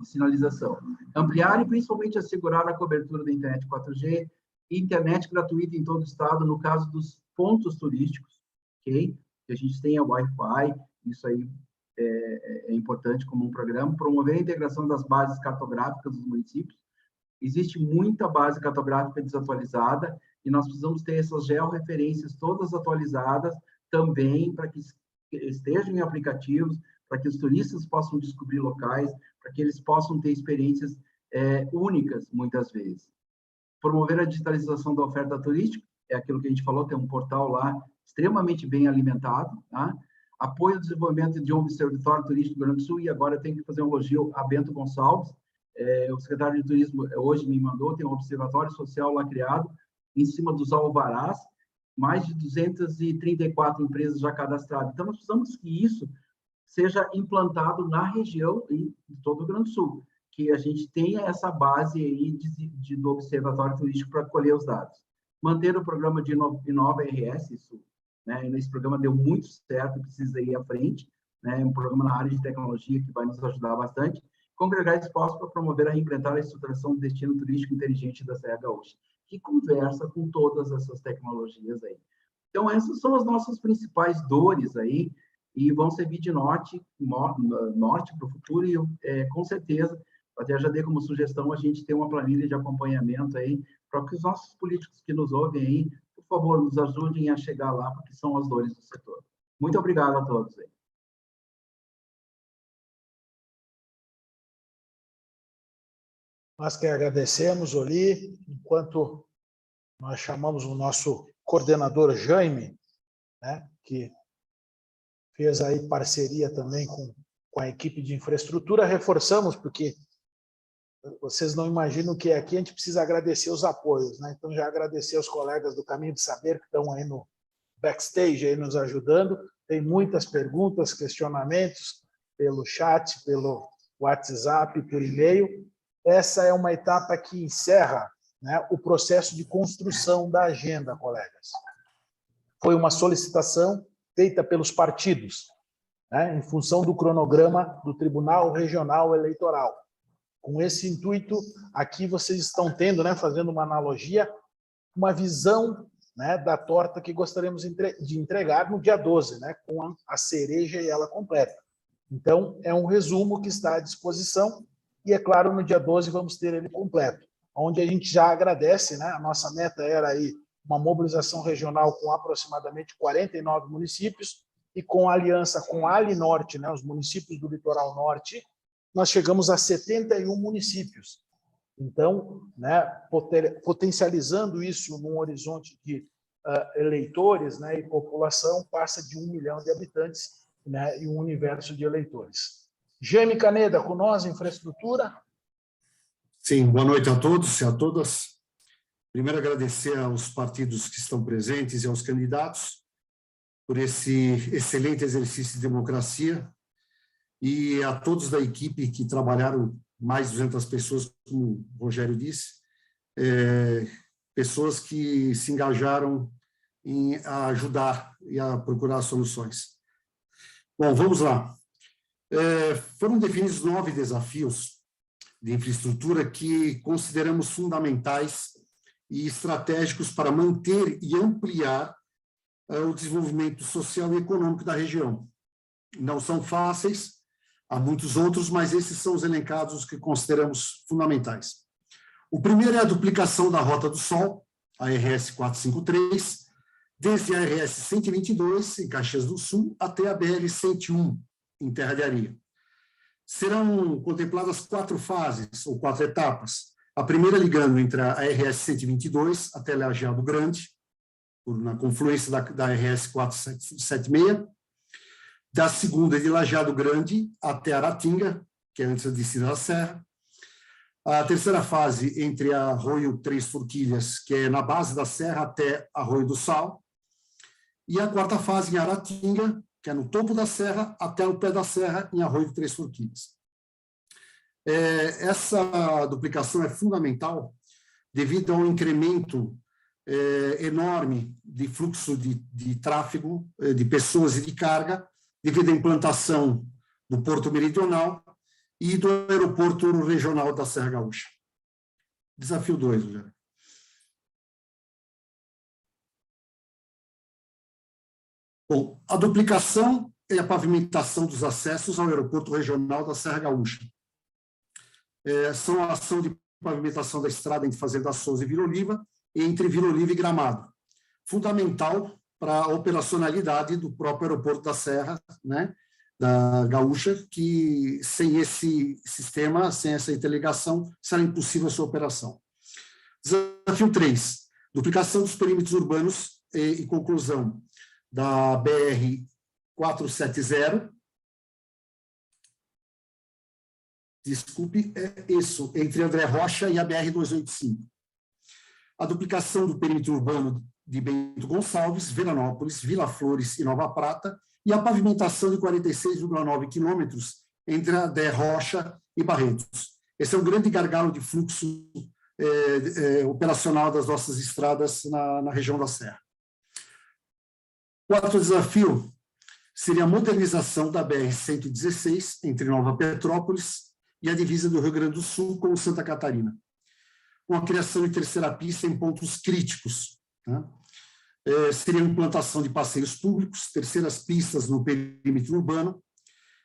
sinalização. Ampliar e principalmente assegurar a cobertura da internet 4G, internet gratuita em todo o estado, no caso dos pontos turísticos, ok? Que a gente tenha Wi-Fi, isso aí é importante como um programa. Promover a integração das bases cartográficas dos municípios. Existe muita base cartográfica desatualizada e nós precisamos ter essas georreferências todas atualizadas, também para que estejam em aplicativos, para que os turistas possam descobrir locais, para que eles possam ter experiências únicas, muitas vezes. Promover a digitalização da oferta turística, é aquilo que a gente falou, tem um portal lá extremamente bem alimentado, tá? Apoio ao desenvolvimento de um observatório turístico do Rio Grande do Sul, e agora eu tenho que fazer um elogio a Bento Gonçalves, o secretário de Turismo hoje me mandou, tem um observatório social lá criado, em cima dos alvarás, mais de 234 empresas já cadastradas. Então, nós precisamos que isso seja implantado na região e em todo o Rio Grande do Sul, que a gente tenha essa base aí do Observatório Turístico para colher os dados. Manter o programa de Inova RS, isso, né? Esse programa deu muito certo, precisa ir à frente, né? Um programa na área de tecnologia que vai nos ajudar bastante. Congregar esforços para promover e implementar a estruturação do destino turístico inteligente da Serra Gaúcha, que conversa com todas essas tecnologias aí. Então, essas são as nossas principais dores aí, e vão servir de norte para o futuro, e com certeza, até já dei como sugestão a gente ter uma planilha de acompanhamento aí, para que os nossos políticos que nos ouvem aí, por favor, nos ajudem a chegar lá, porque são as dores do setor. Muito obrigado a todos aí. Nós que agradecemos, Oli, enquanto nós chamamos o nosso coordenador Jaime, né, que fez aí parceria também com a equipe de infraestrutura, reforçamos, porque vocês não imaginam que aqui a gente precisa agradecer os apoios, né? Então, já agradecer aos colegas do Caminho de Saber que estão aí no backstage, aí nos ajudando. Tem muitas perguntas, questionamentos pelo chat, pelo WhatsApp, por e-mail. Essa é uma etapa que encerra, né, o processo de construção da agenda, colegas. Foi uma solicitação feita pelos partidos, né, em função do cronograma do Tribunal Regional Eleitoral. Com esse intuito, aqui vocês estão tendo, né, fazendo uma analogia, uma visão, né, da torta que gostaríamos de entregar no dia 12, né, com a cereja e ela completa. Então, é um resumo que está à disposição e, é claro, no dia 12 vamos ter ele completo, onde a gente já agradece, né, a nossa meta era aí uma mobilização regional com aproximadamente 49 municípios e com a aliança com a Ali Norte, né, os municípios do Litoral Norte, nós chegamos a 71 municípios. Então, né, potencializando isso num horizonte de eleitores, né, e população, passa de 1 milhão de habitantes, né, e um universo de eleitores. Jaime Caneda, com nós, infraestrutura. Sim, boa noite a todos e a todas. Primeiro, agradecer aos partidos que estão presentes e aos candidatos por esse excelente exercício de democracia, e a todos da equipe que trabalharam, mais de 200 pessoas, como o Rogério disse, pessoas que se engajaram em ajudar e a procurar soluções. Bom, vamos lá. Foram definidos 9 desafios de infraestrutura que consideramos fundamentais e estratégicos para manter e ampliar o desenvolvimento social e econômico da região. Não são fáceis, há muitos outros, mas esses são os elencados, os que consideramos fundamentais. O primeiro é a duplicação da Rota do Sol, a RS 453, desde a RS 122, em Caxias do Sul, até a BR 101, em Terra de Areia. Serão contempladas 4 fases, ou 4 etapas. A primeira ligando entre a RS 122 até Lajeado Grande, na confluência da RS 476, da segunda de Lajeado Grande até Aratinga, que é antes da descida da serra. A terceira fase entre Arroio Três Forquilhas, que é na base da serra, até Arroio do Sal. E a quarta fase em Aratinga, que é no topo da serra, até o pé da serra, em Arroio Três Forquilhas. Essa duplicação é fundamental devido ao incremento enorme de fluxo de tráfego, de pessoas e de carga, devido à implantação do Porto Meridional e do Aeroporto Regional da Serra Gaúcha. Desafio 2, Rogério. Bom, a duplicação é a pavimentação dos acessos ao Aeroporto Regional da Serra Gaúcha. São a ação de pavimentação da estrada entre Fazenda Souza e Vila Oliva, e entre Vila Oliva e Gramado. Fundamental para a operacionalidade do próprio aeroporto da Serra, né, da Gaúcha, que sem esse sistema, sem essa interligação, será impossível a sua operação. Desafio 3, duplicação dos perímetros urbanos e conclusão da BR-470, desculpe, é isso, entre André Rocha e a BR-285. A duplicação do perímetro urbano de Bento Gonçalves, Veranópolis, Vila Flores e Nova Prata, e a pavimentação de 46,9 quilômetros entre André Rocha e Barretos. Esse é um grande gargalo de fluxo operacional das nossas estradas na região da Serra. Quarto desafio seria a modernização da BR-116 entre Nova Petrópolis e a divisa do Rio Grande do Sul com Santa Catarina, com a criação de terceira pista em pontos críticos, né? Seria a implantação de passeios públicos, terceiras pistas no perímetro urbano,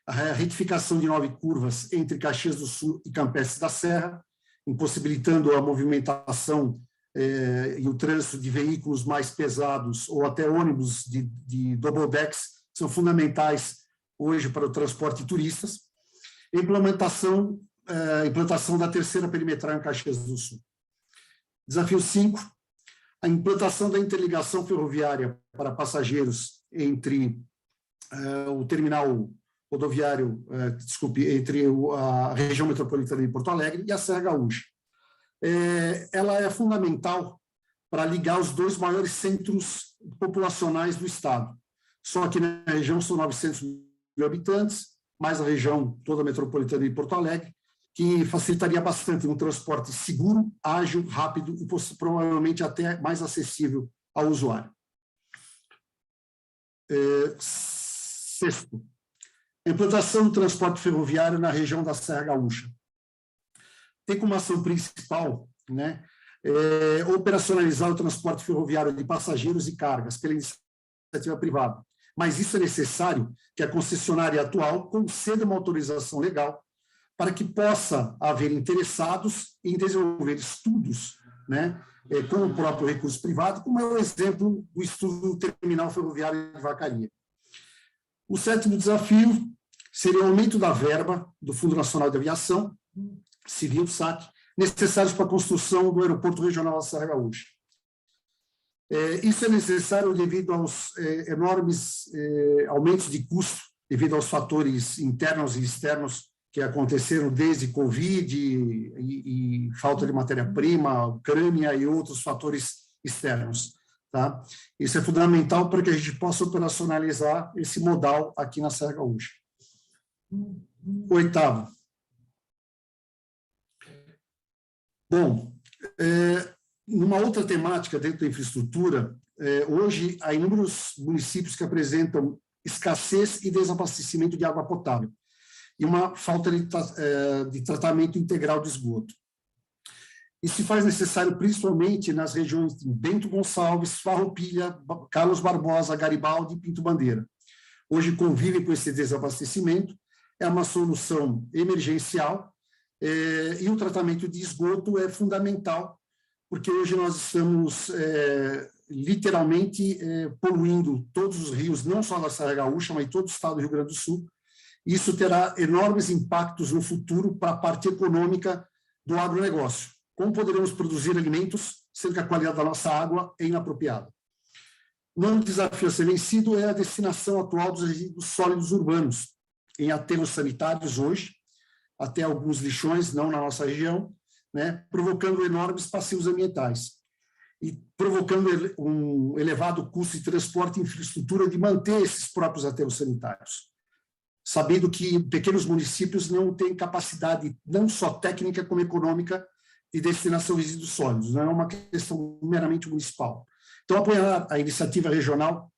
a retificação de 9 curvas entre Caxias do Sul e Campestre da Serra, impossibilitando a movimentação e o trânsito de veículos mais pesados ou até ônibus de double decks, que são fundamentais hoje para o transporte de turistas. Implantação da terceira perimetral em Caxias do Sul. Desafio 5, a implantação da interligação ferroviária para passageiros entre o terminal rodoviário, entre a região metropolitana de Porto Alegre e a Serra Gaúcha. Ela é fundamental para ligar os 2 maiores centros populacionais do estado. Só que na região são 900 mil habitantes, mais a região toda metropolitana de Porto Alegre, que facilitaria bastante um transporte seguro, ágil, rápido e provavelmente até mais acessível ao usuário. Sexto, a implantação do transporte ferroviário na região da Serra Gaúcha. Tem como ação principal, né, operacionalizar o transporte ferroviário de passageiros e cargas pela iniciativa privada. Mas isso é necessário que a concessionária atual conceda uma autorização legal para que possa haver interessados em desenvolver estudos, né, com o próprio recurso privado, como é o exemplo do estudo do terminal ferroviário de Vacaria. O 7º desafio seria o aumento da verba do Fundo Nacional de Aviação Civil, SAC, necessários para a construção do aeroporto regional da Serra Gaúcha. Isso é necessário devido aos enormes aumentos de custo, devido aos fatores internos e externos que aconteceram desde Covid e falta de matéria-prima, Ucrânia e outros fatores externos. Tá? Isso é fundamental para que a gente possa operacionalizar esse modal aqui na Serra Gaúcha. 8º. Bom, numa outra temática dentro da infraestrutura, hoje há inúmeros municípios que apresentam escassez e desabastecimento de água potável e uma falta de tratamento integral de esgoto. Isso se faz necessário principalmente nas regiões de Bento Gonçalves, Farroupilha, Carlos Barbosa, Garibaldi e Pinto Bandeira. Hoje convivem com esse desabastecimento, é uma solução emergencial e o tratamento de esgoto é fundamental, porque hoje nós estamos literalmente poluindo todos os rios, não só da Serra Gaúcha, mas todo o estado do Rio Grande do Sul. Isso terá enormes impactos no futuro para a parte econômica do agronegócio. Como poderemos produzir alimentos, sendo que a qualidade da nossa água é inapropriada? O novo desafio a ser vencido é a destinação atual dos resíduos sólidos urbanos em aterros sanitários hoje, até alguns lixões, não na nossa região, né, provocando enormes passivos ambientais e provocando um elevado custo de transporte e infraestrutura de manter esses próprios aterros sanitários, sabendo que pequenos municípios não têm capacidade, não só técnica como econômica, de destinação de resíduos sólidos, não é uma questão meramente municipal. Então, apoiar a iniciativa regional,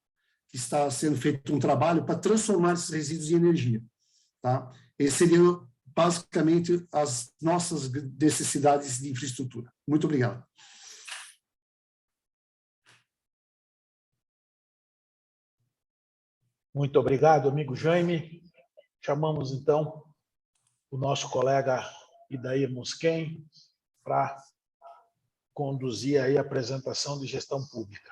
que está sendo feito um trabalho para transformar esses resíduos em energia. Tá? Esse seria, basicamente, as nossas necessidades de infraestrutura. Muito obrigado. Muito obrigado, amigo Jaime. Chamamos, então, o nosso colega Idair Musquem para conduzir aí a apresentação de gestão pública.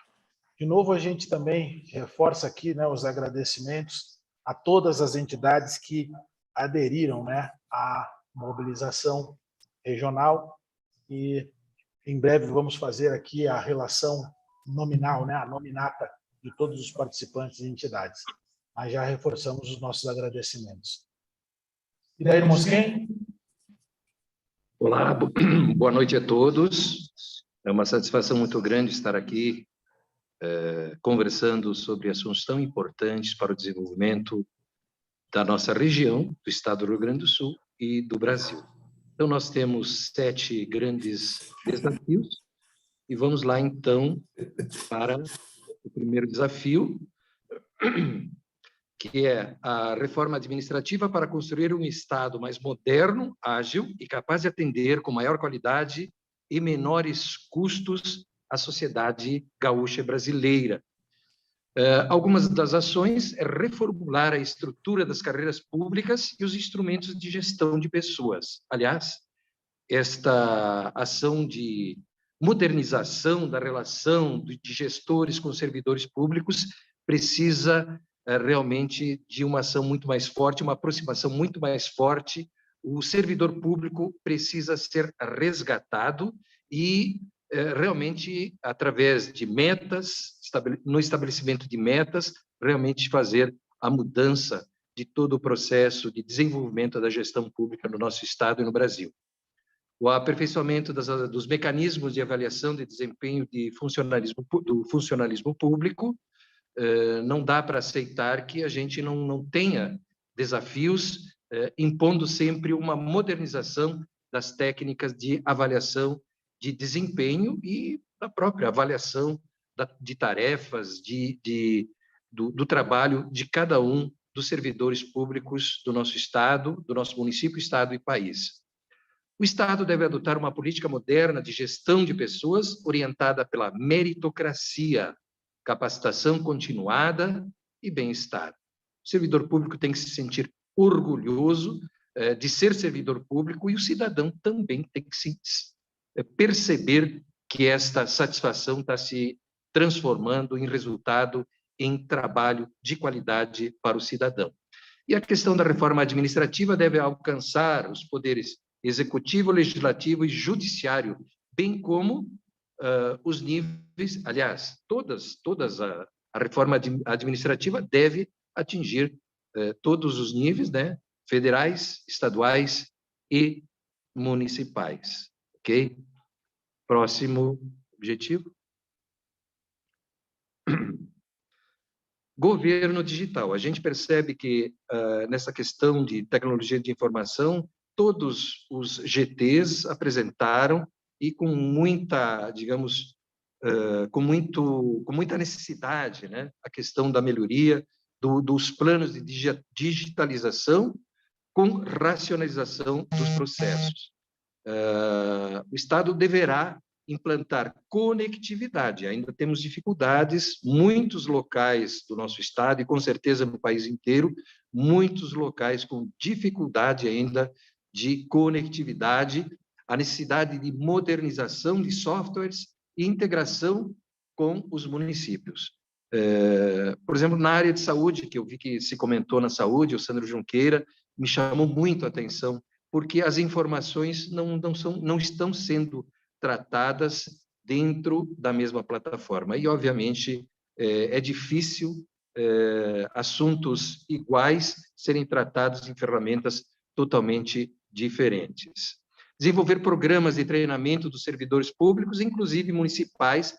De novo, a gente também reforça aqui, né, os agradecimentos a todas as entidades que aderiram, né, à mobilização regional e em breve vamos fazer aqui a relação nominal, né, a nominata de todos os participantes e entidades. Mas já reforçamos os nossos agradecimentos. Idair Musquem. Olá, boa noite a todos. É uma satisfação muito grande estar aqui conversando sobre assuntos tão importantes para o desenvolvimento da nossa região, do estado do Rio Grande do Sul e do Brasil. Então, nós temos 7 grandes desafios, e vamos lá, então, para o primeiro desafio, que é a reforma administrativa para construir um Estado mais moderno, ágil e capaz de atender com maior qualidade e menores custos a sociedade gaúcha brasileira. Algumas das ações é reformular a estrutura das carreiras públicas e os instrumentos de gestão de pessoas. Aliás, esta ação de modernização da relação de gestores com servidores públicos precisa realmente de uma ação muito mais forte, uma aproximação muito mais forte. O servidor público precisa ser resgatado e realmente, através de metas, no estabelecimento de metas, realmente fazer a mudança de todo o processo de desenvolvimento da gestão pública no nosso Estado e no Brasil. O aperfeiçoamento dos mecanismos de avaliação de desempenho do funcionalismo público. Não dá para aceitar que a gente não tenha desafios, impondo sempre uma modernização das técnicas de avaliação de desempenho e da própria avaliação de tarefas, do trabalho de cada um dos servidores públicos do nosso Estado, do nosso município, Estado e país. O Estado deve adotar uma política moderna de gestão de pessoas orientada pela meritocracia, capacitação continuada e bem-estar. O servidor público tem que se sentir orgulhoso de ser servidor público e o cidadão também tem que se perceber que esta satisfação está se transformando em resultado em trabalho de qualidade para o cidadão. E a questão da reforma administrativa deve alcançar os poderes executivo, legislativo e judiciário, bem como os níveis, aliás, a reforma administrativa deve atingir todos os níveis, né, federais, estaduais e municipais, ok? Próximo objetivo. Governo digital. A gente percebe que nessa questão de tecnologia de informação, todos os GTs apresentaram e com muita, digamos, com muita necessidade, né, a questão da melhoria dos planos de digitalização com racionalização dos processos. O Estado deverá implantar conectividade. Ainda temos dificuldades, muitos locais do nosso Estado, e com certeza no país inteiro, muitos locais com dificuldade ainda de conectividade, a necessidade de modernização de softwares e integração com os municípios. Por exemplo, na área de saúde, que eu vi que se comentou na saúde, o Sandro Junqueira, me chamou muito a atenção, porque as informações não estão sendo tratadas dentro da mesma plataforma. E, obviamente, é difícil assuntos iguais serem tratados em ferramentas totalmente diferentes. Desenvolver programas de treinamento dos servidores públicos, inclusive municipais,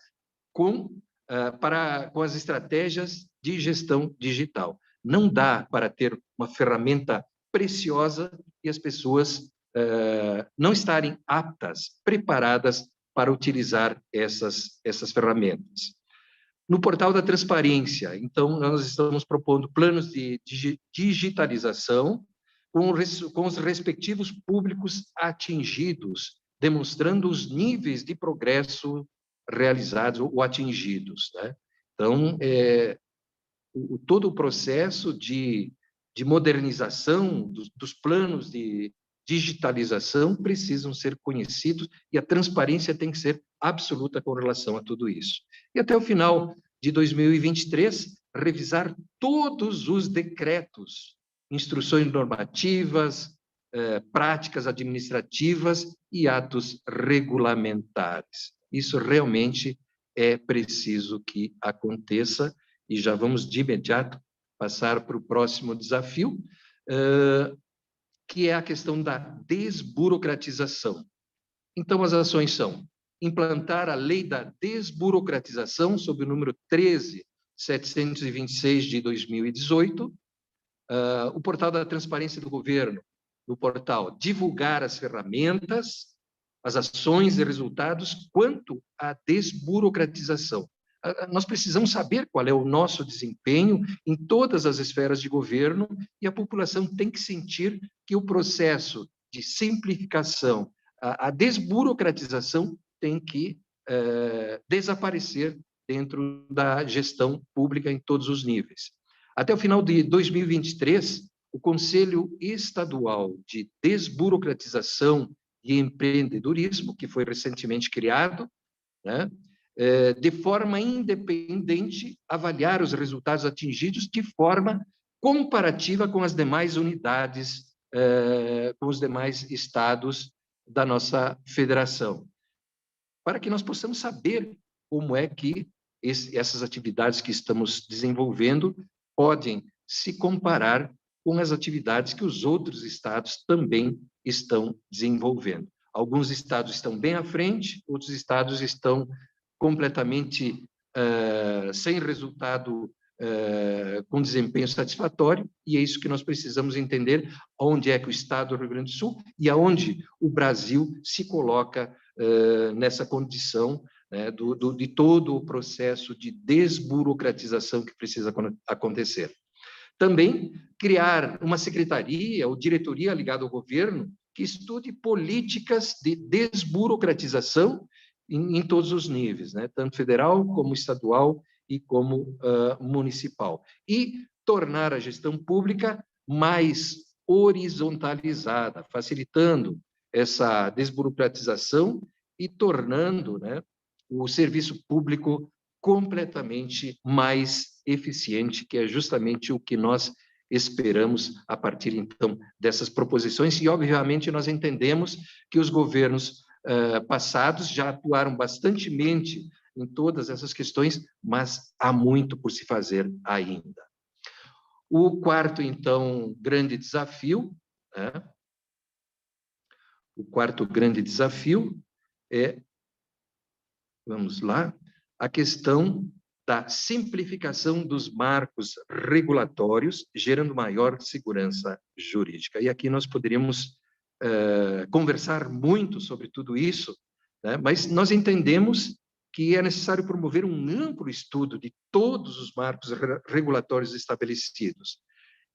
com as estratégias de gestão digital. Não dá para ter uma ferramenta preciosa e as pessoas não estarem aptas, preparadas para utilizar essas ferramentas. No portal da transparência, então, nós estamos propondo planos de digitalização com os respectivos públicos atingidos, demonstrando os níveis de progresso realizados ou atingidos, né? Então, todo o processo de modernização dos planos de digitalização precisam ser conhecidos e a transparência tem que ser absoluta com relação a tudo isso. E até o final de 2023, revisar todos os decretos, instruções normativas, práticas administrativas e atos regulamentares. Isso realmente é preciso que aconteça e já vamos de imediato passar para o próximo desafio, que é a questão da desburocratização. Então, as ações são implantar a lei da desburocratização, sob o número 13.726 de 2018, o portal da transparência do governo, no portal, divulgar as ferramentas, as ações e resultados quanto à desburocratização. Nós precisamos saber qual é o nosso desempenho em todas as esferas de governo e a população tem que sentir que o processo de simplificação, a desburocratização tem que desaparecer dentro da gestão pública em todos os níveis. Até o final de 2023, o Conselho Estadual de Desburocratização e Empreendedorismo, que foi recentemente criado, né, de forma independente, avaliar os resultados atingidos de forma comparativa com as demais unidades, com os demais estados da nossa federação, para que nós possamos saber como é que essas atividades que estamos desenvolvendo podem se comparar com as atividades que os outros estados também estão desenvolvendo. Alguns estados estão bem à frente, outros estados estão completamente sem resultado, com desempenho satisfatório, e é isso que nós precisamos entender, onde é que o estado do Rio Grande do Sul e aonde o Brasil se coloca nessa condição, né, de todo o processo de desburocratização que precisa acontecer. Também criar uma secretaria ou diretoria ligada ao governo que estude políticas de desburocratização em todos os níveis, né? Tanto federal como estadual e como municipal. E tornar a gestão pública mais horizontalizada, facilitando essa desburocratização e tornando, né, o serviço público completamente mais eficiente, que é justamente o que nós esperamos a partir, então, dessas proposições. E, obviamente, nós entendemos que os governos passados já atuaram bastantemente em todas essas questões, mas há muito por se fazer ainda. O quarto, então, grande desafio, né? O quarto grande desafio é, vamos lá, a questão da simplificação dos marcos regulatórios, gerando maior segurança jurídica. E aqui nós poderíamos conversar muito sobre tudo isso, né? Mas nós entendemos que é necessário promover um amplo estudo de todos os marcos regulatórios estabelecidos.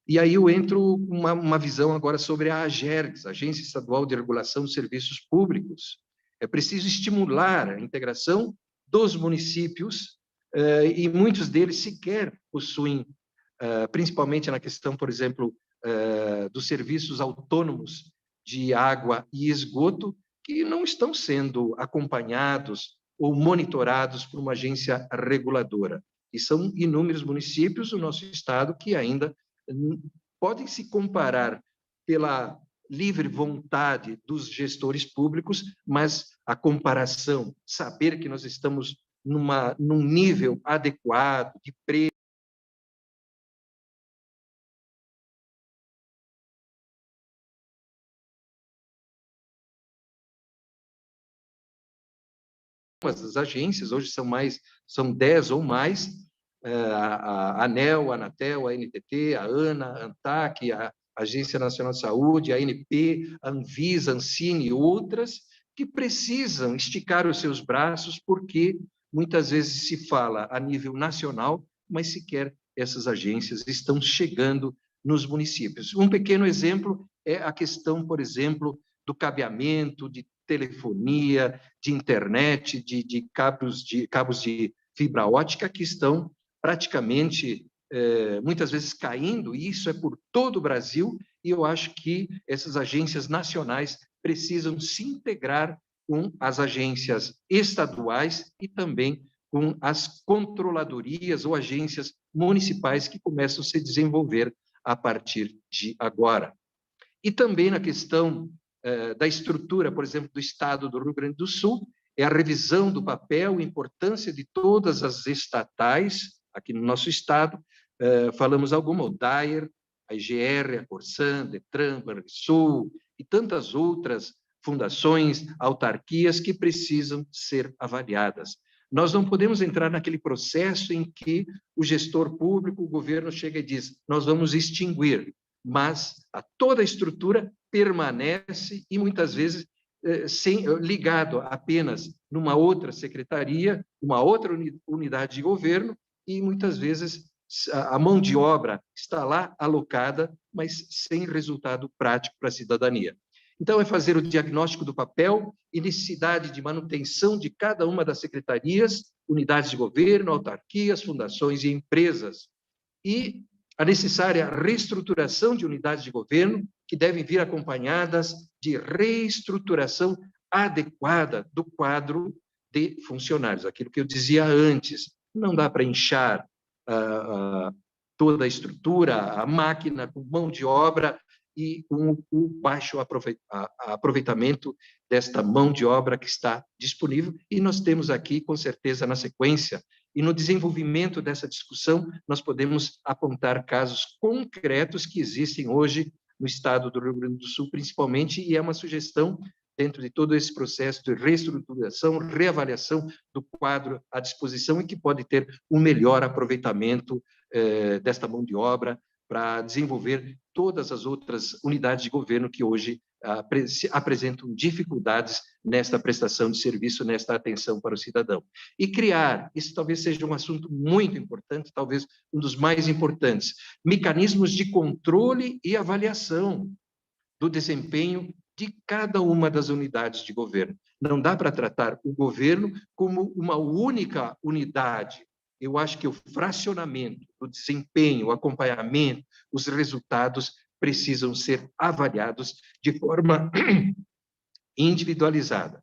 E aí eu entro uma visão agora sobre a AGERGS, Agência Estadual de Regulação de Serviços Públicos. É preciso estimular a integração dos municípios, e muitos deles sequer possuem, principalmente na questão, por exemplo, dos serviços autônomos de água e esgoto, que não estão sendo acompanhados ou monitorados por uma agência reguladora. E são inúmeros municípios do nosso estado que ainda podem se comparar pela livre vontade dos gestores públicos, mas a comparação, saber que nós estamos num nível adequado de preço, as agências, hoje são 10 ou mais, a ANEEL, a Anatel, a NTT, a ANA, a ANTAC, a Agência Nacional de Saúde, a ANP, a Anvisa, a Ancine e outras, que precisam esticar os seus braços, porque muitas vezes se fala a nível nacional, mas sequer essas agências estão chegando nos municípios. Um pequeno exemplo é a questão, por exemplo, do cabeamento de telefonia, de internet, de cabos de fibra ótica que estão praticamente, muitas vezes, caindo, e isso é por todo o Brasil, e eu acho que essas agências nacionais precisam se integrar com as agências estaduais e também com as controladorias ou agências municipais que começam a se desenvolver a partir de agora. E também na questão da estrutura, por exemplo, do Estado do Rio Grande do Sul, é a revisão do papel e importância de todas as estatais aqui no nosso Estado. Falamos alguma, o DAER, a IGR, a Corsan, Detran, Banrisul e tantas outras fundações, autarquias que precisam ser avaliadas. Nós não podemos entrar naquele processo em que o gestor público, o governo chega e diz, nós vamos extinguir, mas toda a estrutura permanece e muitas vezes ligado apenas numa outra secretaria, uma outra unidade de governo, e muitas vezes a mão de obra está lá alocada, mas sem resultado prático para a cidadania. Então, é fazer o diagnóstico do papel e necessidade de manutenção de cada uma das secretarias, unidades de governo, autarquias, fundações e empresas, e a necessária reestruturação de unidades de governo, que devem vir acompanhadas de reestruturação adequada do quadro de funcionários. Aquilo que eu dizia antes, não dá para inchar toda a estrutura, a máquina, com mão de obra e com o baixo aproveitamento desta mão de obra que está disponível. E nós temos aqui, com certeza, na sequência, e no desenvolvimento dessa discussão, nós podemos apontar casos concretos que existem hoje no estado do Rio Grande do Sul, principalmente, e é uma sugestão dentro de todo esse processo de reestruturação, reavaliação do quadro à disposição e que pode ter um melhor aproveitamento desta mão de obra para desenvolver todas as outras unidades de governo que hoje apresentam dificuldades nesta prestação de serviço, nesta atenção para o cidadão. E criar, isso talvez seja um assunto muito importante, talvez um dos mais importantes, mecanismos de controle e avaliação do desempenho de cada uma das unidades de governo. Não dá para tratar o governo como uma única unidade. Eu acho que o fracionamento, o desempenho, o acompanhamento, os resultados precisam ser avaliados de forma individualizada.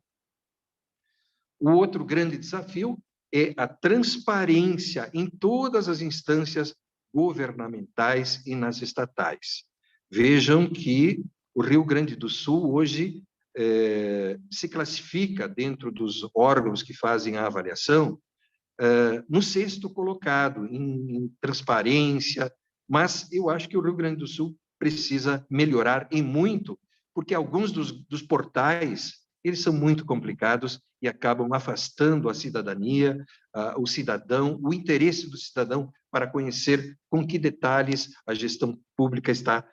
O outro grande desafio é a transparência em todas as instâncias governamentais e nas estatais. Vejam que o Rio Grande do Sul hoje se classifica dentro dos órgãos que fazem a avaliação no 6º colocado em transparência, mas eu acho que o Rio Grande do Sul precisa melhorar em muito, porque alguns dos portais, eles são muito complicados e acabam afastando a cidadania, o cidadão, o interesse do cidadão para conhecer com que detalhes a gestão pública está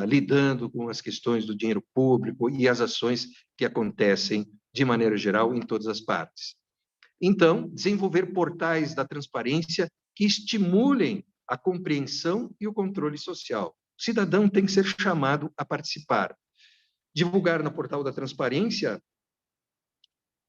lidando com as questões do dinheiro público e as ações que acontecem, de maneira geral, em todas as partes. Então, desenvolver portais da transparência que estimulem a compreensão e o controle social. O cidadão tem que ser chamado a participar. Divulgar no portal da transparência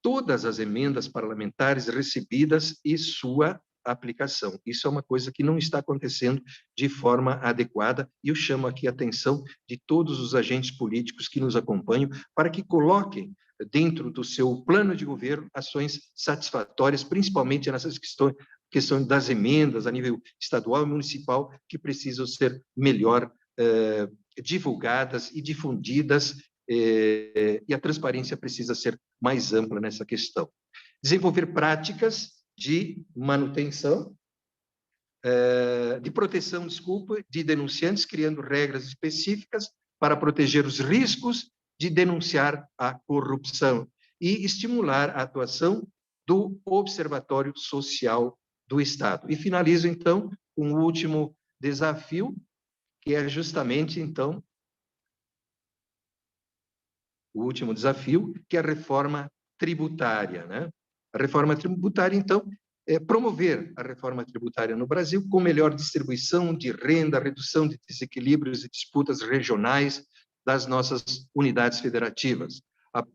todas as emendas parlamentares recebidas e sua aplicação. Isso é uma coisa que não está acontecendo de forma adequada e eu chamo aqui a atenção de todos os agentes políticos que nos acompanham para que coloquem dentro do seu plano de governo ações satisfatórias, principalmente nessas questões das emendas a nível estadual e municipal, que precisam ser melhor divulgadas e difundidas, e a transparência precisa ser mais ampla nessa questão. Desenvolver práticas de manutenção, de proteção, de denunciantes, criando regras específicas para proteger os riscos de denunciar a corrupção e estimular a atuação do Observatório Social do Estado. E finalizo, então, com o último desafio, que é justamente, então, o último desafio, que é a reforma tributária, né? A reforma tributária, então, é promover a reforma tributária no Brasil com melhor distribuição de renda, redução de desequilíbrios e disputas regionais das nossas unidades federativas,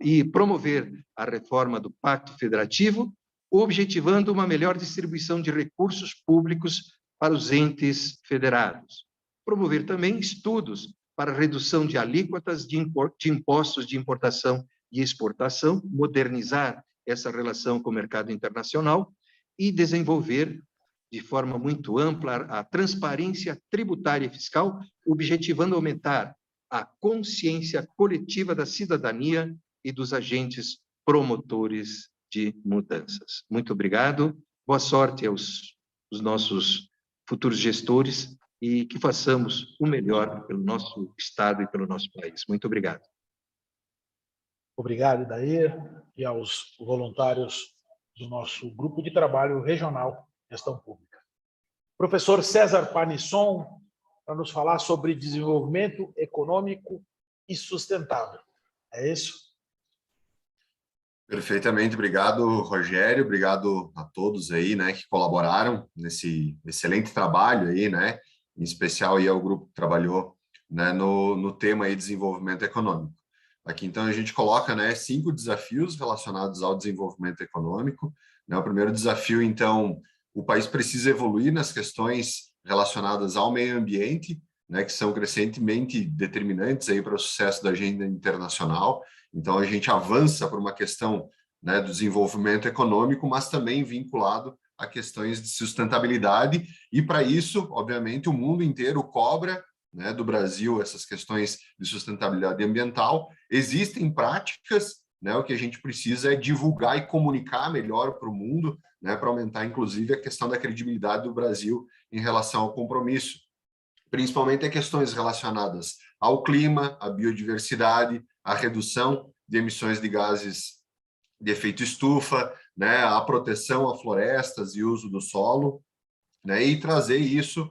e promover a reforma do Pacto Federativo, objetivando uma melhor distribuição de recursos públicos para os entes federados. Promover também estudos para redução de alíquotas de impostos de importação e exportação, modernizar essa relação com o mercado internacional e desenvolver de forma muito ampla a transparência tributária e fiscal, objetivando aumentar a consciência coletiva da cidadania e dos agentes promotores de mudanças. Muito obrigado, boa sorte aos nossos futuros gestores e que façamos o melhor pelo nosso Estado e pelo nosso país. Muito obrigado. Obrigado, Idair, e aos voluntários do nosso grupo de trabalho regional Gestão Pública. Professor César Panisson, para nos falar sobre desenvolvimento econômico e sustentável. É isso? Perfeitamente, obrigado, Rogério, obrigado a todos aí, né, que colaboraram nesse excelente trabalho aí, né, em especial aí ao grupo que trabalhou, né, no tema aí desenvolvimento econômico. Aqui, então, a gente coloca, né, 5 desafios relacionados ao desenvolvimento econômico, né. O primeiro desafio, então, o país precisa evoluir nas questões relacionadas ao meio ambiente, né, que são crescentemente determinantes aí para o sucesso da agenda internacional. Então, a gente avança por uma questão, né, do desenvolvimento econômico, mas também vinculado a questões de sustentabilidade, e para isso, obviamente, o mundo inteiro cobra, né, do Brasil essas questões de sustentabilidade ambiental. Existem práticas, né, o que a gente precisa é divulgar e comunicar melhor para o mundo, né, para aumentar, inclusive, a questão da credibilidade do Brasil em relação ao compromisso, principalmente a questões relacionadas ao clima, à biodiversidade, à redução de emissões de gases de efeito estufa, né, à proteção a florestas e uso do solo, né, e trazer isso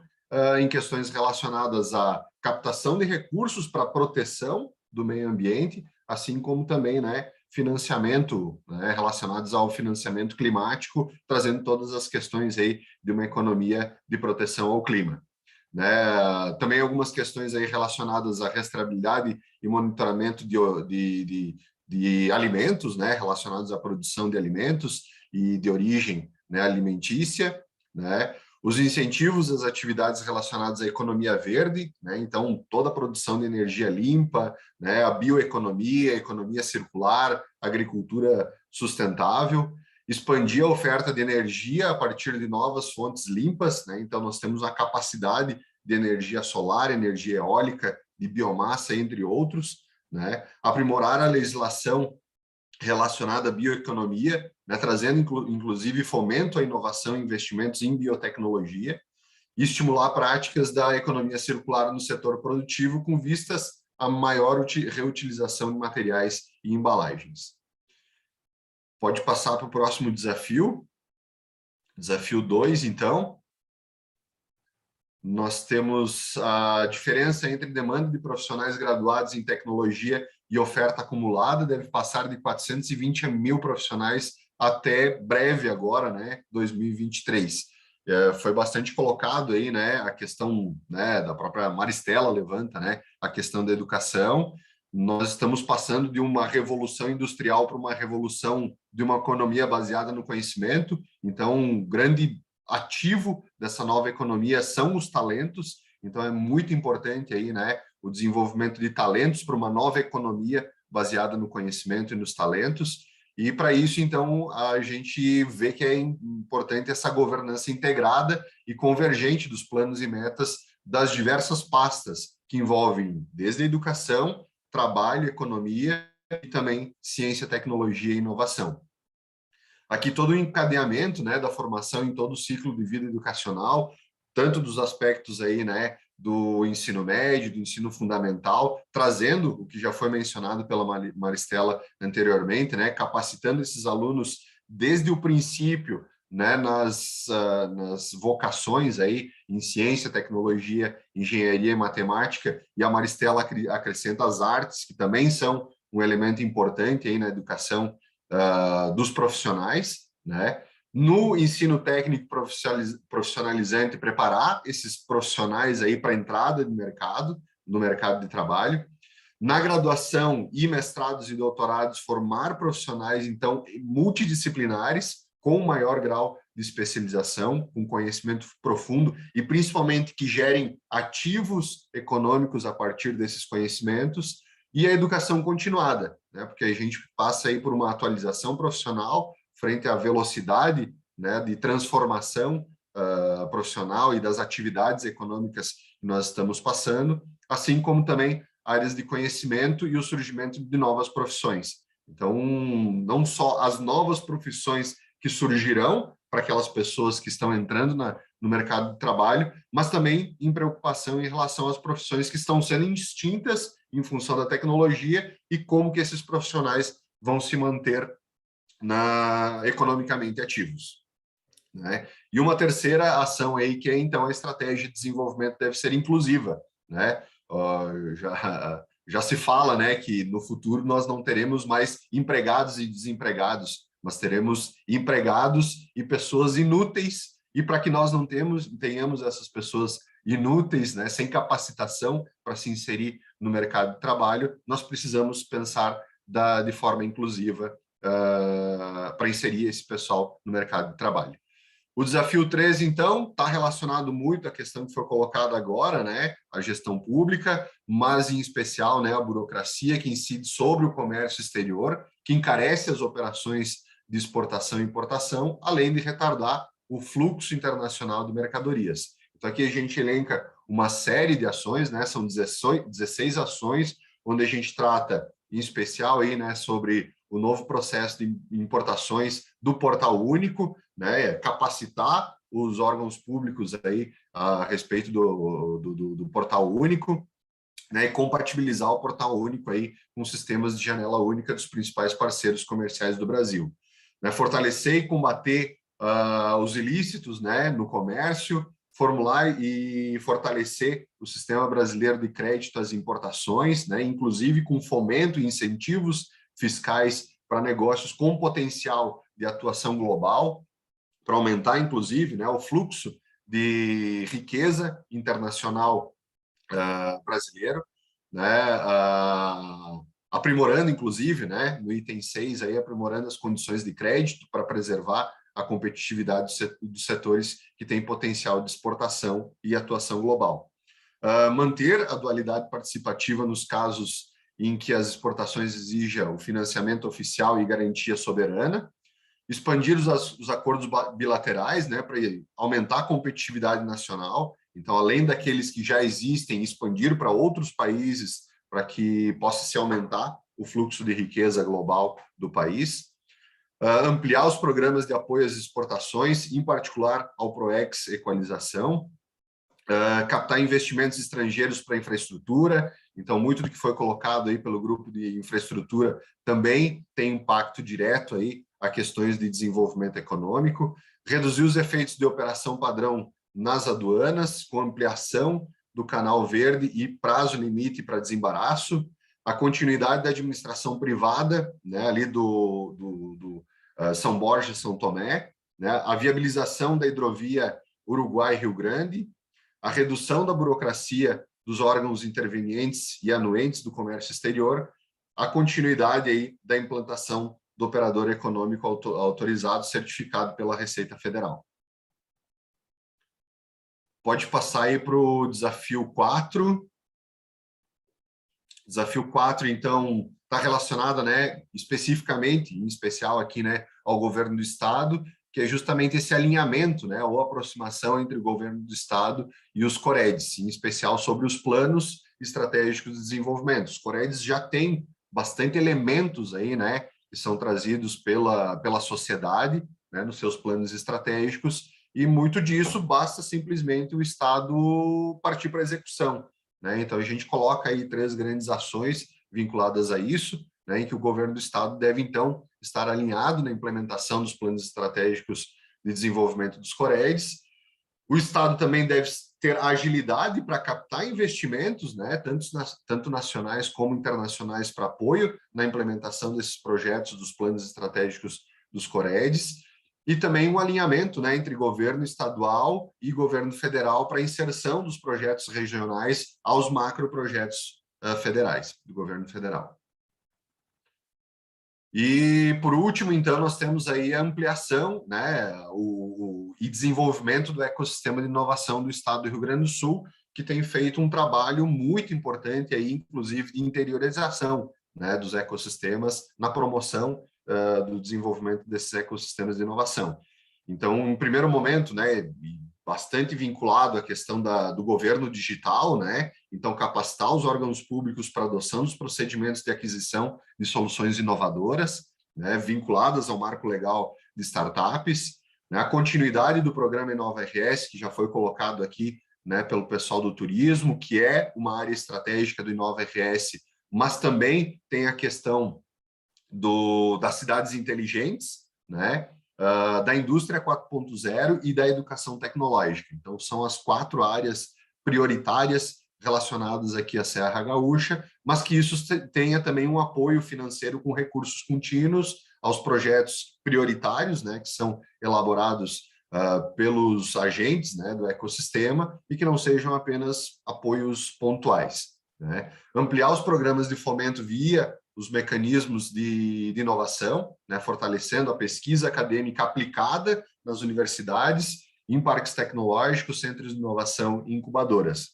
em questões relacionadas à captação de recursos para a proteção do meio ambiente, assim como também, né, financiamento, né, relacionados ao financiamento climático, trazendo todas as questões aí de uma economia de proteção ao clima. Né? Também algumas questões aí relacionadas à rastreabilidade e monitoramento de alimentos, né, relacionados à produção de alimentos e de origem, né, alimentícia, né? Os incentivos às atividades relacionadas à economia verde, né? Então, toda a produção de energia limpa, né, a bioeconomia, a economia circular, agricultura sustentável, expandir a oferta de energia a partir de novas fontes limpas, né? Então, nós temos a capacidade de energia solar, energia eólica, de biomassa, entre outros, né? Aprimorar a legislação relacionada à bioeconomia, né? Trazendo, inclusive, fomento à inovação e investimentos em biotecnologia, e estimular práticas da economia circular no setor produtivo com vistas a maior reutilização de materiais e embalagens. Pode passar para o próximo desafio. Desafio 2, então. Nós temos a diferença entre demanda de profissionais graduados em tecnologia e oferta acumulada, deve passar de 420 a 1.000 profissionais até breve agora, né, 2023. Foi bastante colocado aí, né, a questão, né, da própria Maristela levanta, né, a questão da educação. Nós estamos passando de uma revolução industrial para uma revolução de uma economia baseada no conhecimento. Então, um grande ativo dessa nova economia são os talentos. Então, é muito importante aí, né, o desenvolvimento de talentos para uma nova economia baseada no conhecimento e nos talentos. E, para isso, então, a gente vê que é importante essa governança integrada e convergente dos planos e metas das diversas pastas, que envolvem desde a educação, trabalho, economia e também ciência, tecnologia e inovação. Aqui todo o encadeamento, né, da formação em todo o ciclo de vida educacional, tanto dos aspectos aí, né, do ensino médio, do ensino fundamental, trazendo o que já foi mencionado pela Maristela anteriormente, né, capacitando esses alunos desde o princípio, né, nas vocações aí em ciência, tecnologia, engenharia e matemática, e a Maristela acrescenta as artes, que também são um elemento importante aí na educação dos profissionais, né? No ensino técnico profissionalizante, preparar esses profissionais aí para a entrada no mercado de trabalho. Na graduação e mestrados e doutorados, formar profissionais, então, multidisciplinares, com maior grau de especialização, com conhecimento profundo e, principalmente, que gerem ativos econômicos a partir desses conhecimentos, e a educação continuada, né? Porque a gente passa aí por uma atualização profissional frente à velocidade, né, de transformação profissional e das atividades econômicas que nós estamos passando, assim como também áreas de conhecimento e o surgimento de novas profissões. Então, não só as novas profissões que surgirão para aquelas pessoas que estão entrando no mercado de trabalho, mas também em preocupação em relação às profissões que estão sendo extintas em função da tecnologia e como que esses profissionais vão se manter economicamente ativos, né? E uma terceira ação aí, que é, então, a estratégia de desenvolvimento deve ser inclusiva, né? já se fala, né, que no futuro nós não teremos mais empregados e desempregados, mas teremos empregados e pessoas inúteis, e para que nós não tenhamos essas pessoas inúteis, né, sem capacitação para se inserir no mercado de trabalho, nós precisamos pensar de forma inclusiva para inserir esse pessoal no mercado de trabalho. O desafio 3, então, está relacionado muito à questão que foi colocada agora, né, a gestão pública, mas em especial, né, a burocracia que incide sobre o comércio exterior, que encarece as operações de exportação e importação, além de retardar o fluxo internacional de mercadorias. Então, aqui a gente elenca uma série de ações, né, são 16 ações, onde a gente trata, em especial, aí, né, sobre o novo processo de importações do Portal Único, né, capacitar os órgãos públicos aí a respeito do Portal Único, né, e compatibilizar o Portal Único aí com sistemas de janela única dos principais parceiros comerciais do Brasil. Né, fortalecer e combater os ilícitos, né, no comércio, formular e fortalecer o sistema brasileiro de crédito às importações, né, inclusive com fomento e incentivos fiscais para negócios com potencial de atuação global, para aumentar, inclusive, né, o fluxo de riqueza internacional brasileiro, né, aprimorando, inclusive, né, no item 6, aí, aprimorando as condições de crédito para preservar a competitividade dos setores que têm potencial de exportação e atuação global. Manter a dualidade participativa nos casos em que as exportações exijam o financiamento oficial e garantia soberana, expandir os acordos bilaterais, né, para aumentar a competitividade nacional, então, além daqueles que já existem, expandir para outros países para que possa se aumentar o fluxo de riqueza global do país, ampliar os programas de apoio às exportações, em particular ao PROEX Equalização, captar investimentos estrangeiros para infraestrutura, então muito do que foi colocado aí pelo grupo de infraestrutura também tem impacto direto aí a questões de desenvolvimento econômico, reduzir os efeitos de operação padrão nas aduanas, com ampliação do canal verde e prazo limite para desembaraço, a continuidade da administração privada, né, ali do São Borja, São Tomé, né, a viabilização da hidrovia Uruguai-Rio Grande, a redução da burocracia dos órgãos intervenientes e anuentes do comércio exterior, a continuidade aí da implantação do operador econômico autorizado certificado pela Receita Federal. Pode passar aí para o desafio 4. Desafio 4, então, está relacionado, né, especificamente, em especial aqui, né, ao governo do Estado, que é justamente esse alinhamento, né, ou aproximação entre o governo do Estado e os COREDs, em especial sobre os planos estratégicos de desenvolvimento. Os COREDs já têm bastante elementos aí, né, que são trazidos pela sociedade, né, nos seus planos estratégicos, e muito disso basta simplesmente o Estado partir para a execução, né? Então, a gente coloca aí 3 grandes ações vinculadas a isso, né, em que o governo do Estado deve, então, estar alinhado na implementação dos planos estratégicos de desenvolvimento dos COREDs. O Estado também deve ter agilidade para captar investimentos, né, tanto nacionais como internacionais, para apoio na implementação desses projetos dos planos estratégicos dos COREDs, e também um alinhamento, né, entre governo estadual e governo federal para a inserção dos projetos regionais aos macroprojetos federais, do governo federal. E, por último, então, nós temos aí a ampliação, né, e desenvolvimento do ecossistema de inovação do Estado do Rio Grande do Sul, que tem feito um trabalho muito importante, aí, inclusive, de interiorização, né, dos ecossistemas na promoção do desenvolvimento desses ecossistemas de inovação. Então, em primeiro momento, né, bastante vinculado à questão do governo digital, né? Então, capacitar os órgãos públicos para a adoção dos procedimentos de aquisição de soluções inovadoras, né, vinculadas ao marco legal de startups, né, a continuidade do programa Inova RS, que já foi colocado aqui, né, pelo pessoal do turismo, que é uma área estratégica do Inova RS, mas também tem a questão das cidades inteligentes, né, da indústria 4.0 e da educação tecnológica. Então, são as 4 áreas prioritárias relacionadas aqui à Serra Gaúcha, mas que isso tenha também um apoio financeiro com recursos contínuos aos projetos prioritários, né, que são elaborados pelos agentes, né, do ecossistema e que não sejam apenas apoios pontuais, né? Ampliar os programas de fomento via os mecanismos de inovação, né, fortalecendo a pesquisa acadêmica aplicada nas universidades, em parques tecnológicos, centros de inovação e incubadoras,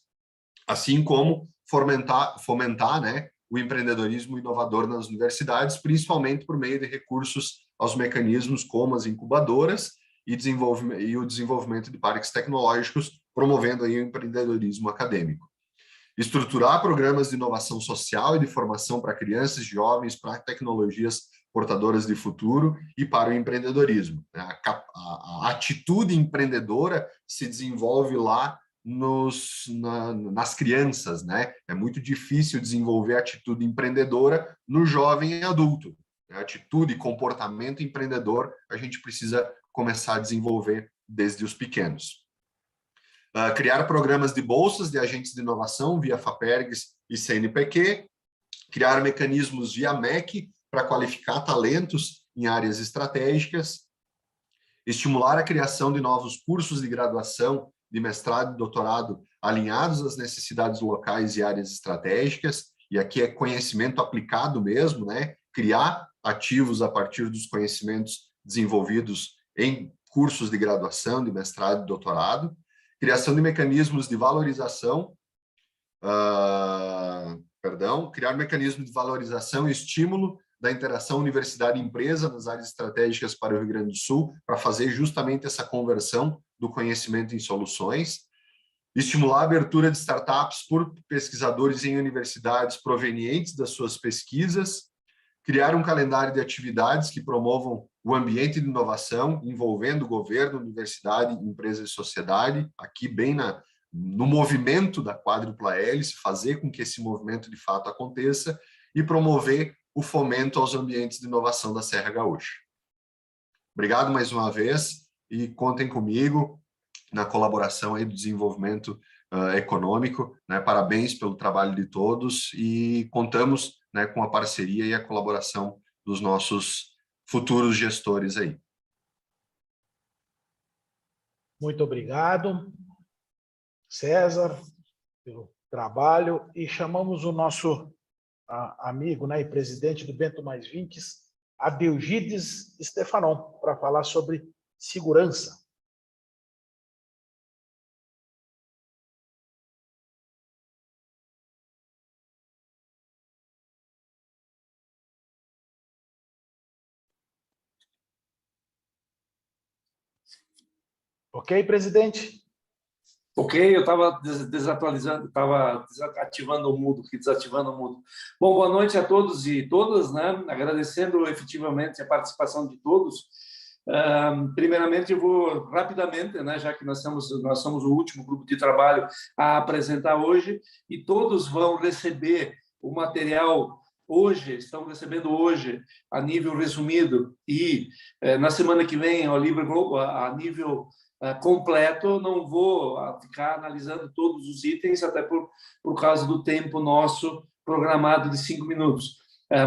assim como fomentar, né, o empreendedorismo inovador nas universidades, principalmente por meio de recursos aos mecanismos como as incubadoras e o desenvolvimento de parques tecnológicos, promovendo aí o empreendedorismo acadêmico. Estruturar programas de inovação social e de formação para crianças e jovens, para tecnologias portadoras de futuro e para o empreendedorismo. A atitude empreendedora se desenvolve lá nas crianças, né? É muito difícil desenvolver a atitude empreendedora no jovem e adulto. A atitude e comportamento empreendedor a gente precisa começar a desenvolver desde os pequenos. Criar programas de bolsas de agentes de inovação via FAPERGS e CNPq, criar mecanismos via MEC para qualificar talentos em áreas estratégicas, estimular a criação de novos cursos de graduação, de mestrado e doutorado alinhados às necessidades locais e áreas estratégicas, e aqui é conhecimento aplicado mesmo, né? Criar ativos a partir dos conhecimentos desenvolvidos em cursos de graduação, de mestrado e doutorado, criação de mecanismos de valorização, criar mecanismos de valorização e estímulo da interação universidade-empresa nas áreas estratégicas para o Rio Grande do Sul, para fazer justamente essa conversão do conhecimento em soluções, estimular a abertura de startups por pesquisadores em universidades provenientes das suas pesquisas, criar um calendário de atividades que promovam o ambiente de inovação, envolvendo governo, universidade, empresa e sociedade, aqui bem no movimento da quádrupla hélice, fazer com que esse movimento de fato aconteça e promover o fomento aos ambientes de inovação da Serra Gaúcha. Obrigado mais uma vez e contem comigo na colaboração aí do desenvolvimento econômico, né? Parabéns pelo trabalho de todos e contamos, né, com a parceria e a colaboração dos nossos futuros gestores aí. Muito obrigado, César, pelo trabalho, e chamamos o nosso amigo, né, e presidente do Bento Mais 20, Adilgides Stefanon, para falar sobre segurança. Ok, presidente? Ok, eu estava desatualizando, estava desativando o mudo, desativando o mudo. Bom, boa noite a todos e todas, né? Agradecendo efetivamente a participação de todos. Primeiramente, eu vou rapidamente, né? Já que nós somos o último grupo de trabalho a apresentar hoje, e todos vão receber o material hoje, estão recebendo hoje a nível resumido, e na semana que vem ao Livre Globo a nível completo. Não vou ficar analisando todos os itens, até por causa do tempo nosso programado de 5 minutos.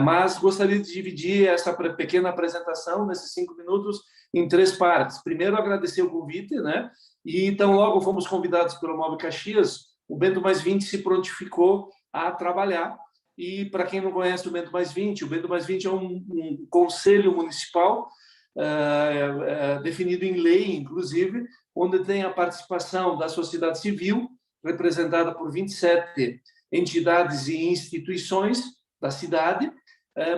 Mas gostaria de dividir essa pequena apresentação, nesses 5 minutos, em 3 partes. Primeiro, agradecer o convite, né? E então, logo fomos convidados pelo Mob Caxias, o Bento Mais 20 se prontificou a trabalhar. E, para quem não conhece o Bento Mais 20, o Bento Mais 20 é um conselho municipal definido em lei, inclusive, onde tem a participação da sociedade civil, representada por 27 entidades e instituições da cidade,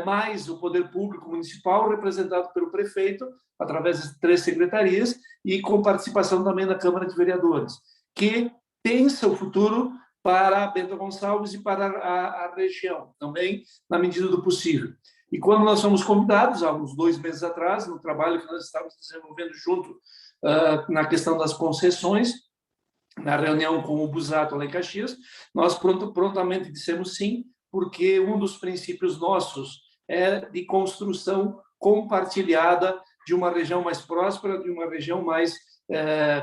mais o poder público municipal, representado pelo prefeito, através das 3 secretarias, e com participação também da Câmara de Vereadores, que pensa o futuro para Bento Gonçalves e para a região, também na medida do possível. E quando nós fomos convidados, há uns 2 meses atrás, no trabalho que nós estávamos desenvolvendo junto na questão das concessões, na reunião com o Busato lá em Caxias, nós prontamente dissemos sim, porque um dos princípios nossos é de construção compartilhada de uma região mais próspera, de uma região mais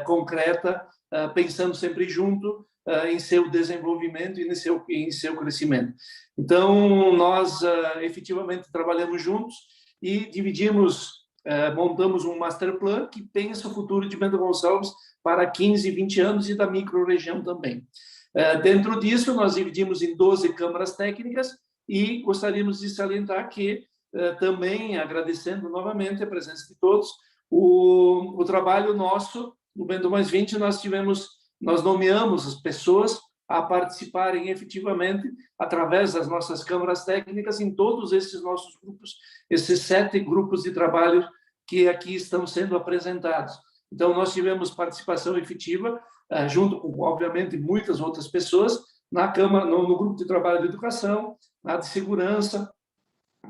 concreta, pensando sempre junto, em seu desenvolvimento e em seu crescimento. Então, nós efetivamente trabalhamos juntos e montamos um master plan que pensa o futuro de Bento Gonçalves para 15, 20 anos e da microrregião também. Dentro disso, nós dividimos em 12 câmaras técnicas e gostaríamos de salientar que, também agradecendo novamente a presença de todos, o trabalho nosso, no Bento Mais 20, nós nomeamos as pessoas a participarem efetivamente, através das nossas câmaras técnicas, em todos esses nossos grupos, esses 7 grupos de trabalho que aqui estão sendo apresentados. Então, nós tivemos participação efetiva, junto com, obviamente, muitas outras pessoas, na Câmara, no grupo de trabalho de educação, na de segurança,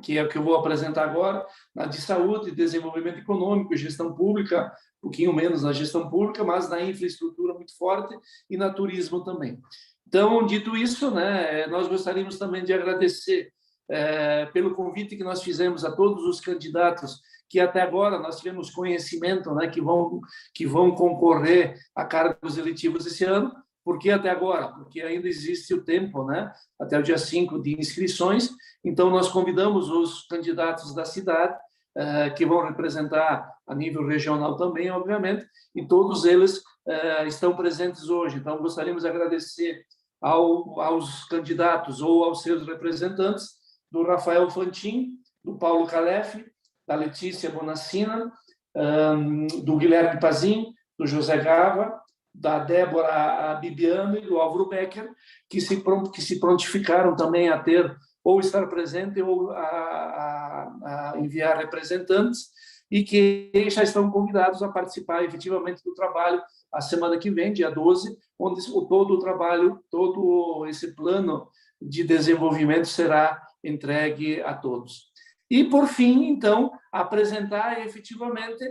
que é o que eu vou apresentar agora, na de saúde, desenvolvimento econômico, gestão pública, um pouquinho menos na gestão pública, mas na infraestrutura muito forte e na turismo também. Então, dito isso, né, nós gostaríamos também de agradecer pelo convite que nós fizemos a todos os candidatos que até agora nós tivemos conhecimento, né, que vão concorrer a cargos eletivos esse ano. Por que até agora? Porque ainda existe o tempo, né, até o dia 5 de inscrições. Então, nós convidamos os candidatos da cidade, que vão representar a nível regional também, obviamente, e todos eles estão presentes hoje. Então, gostaríamos de agradecer aos candidatos ou aos seus representantes, do Rafael Fantin, do Paulo Calef, da Letícia Bonassina, do Guilherme Pazin, do José Gava, da Débora Bibiano e do Álvaro Becker, que se prontificaram também a ter ou estar presente ou a enviar representantes e que já estão convidados a participar efetivamente do trabalho a semana que vem, dia 12, onde todo o trabalho, todo esse plano de desenvolvimento será entregue a todos. E, por fim, então, apresentar efetivamente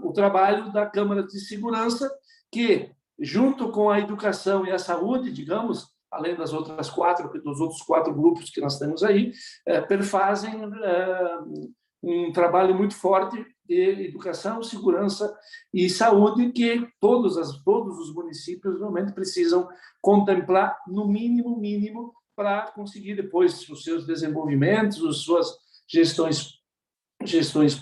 o trabalho da Câmara de Segurança, que, junto com a educação e a saúde, digamos, além dos outros 4 grupos que nós temos aí, perfazem um trabalho muito forte de educação, segurança e saúde que todos os municípios realmente precisam contemplar no mínimo para conseguir depois os seus desenvolvimentos, as suas gestões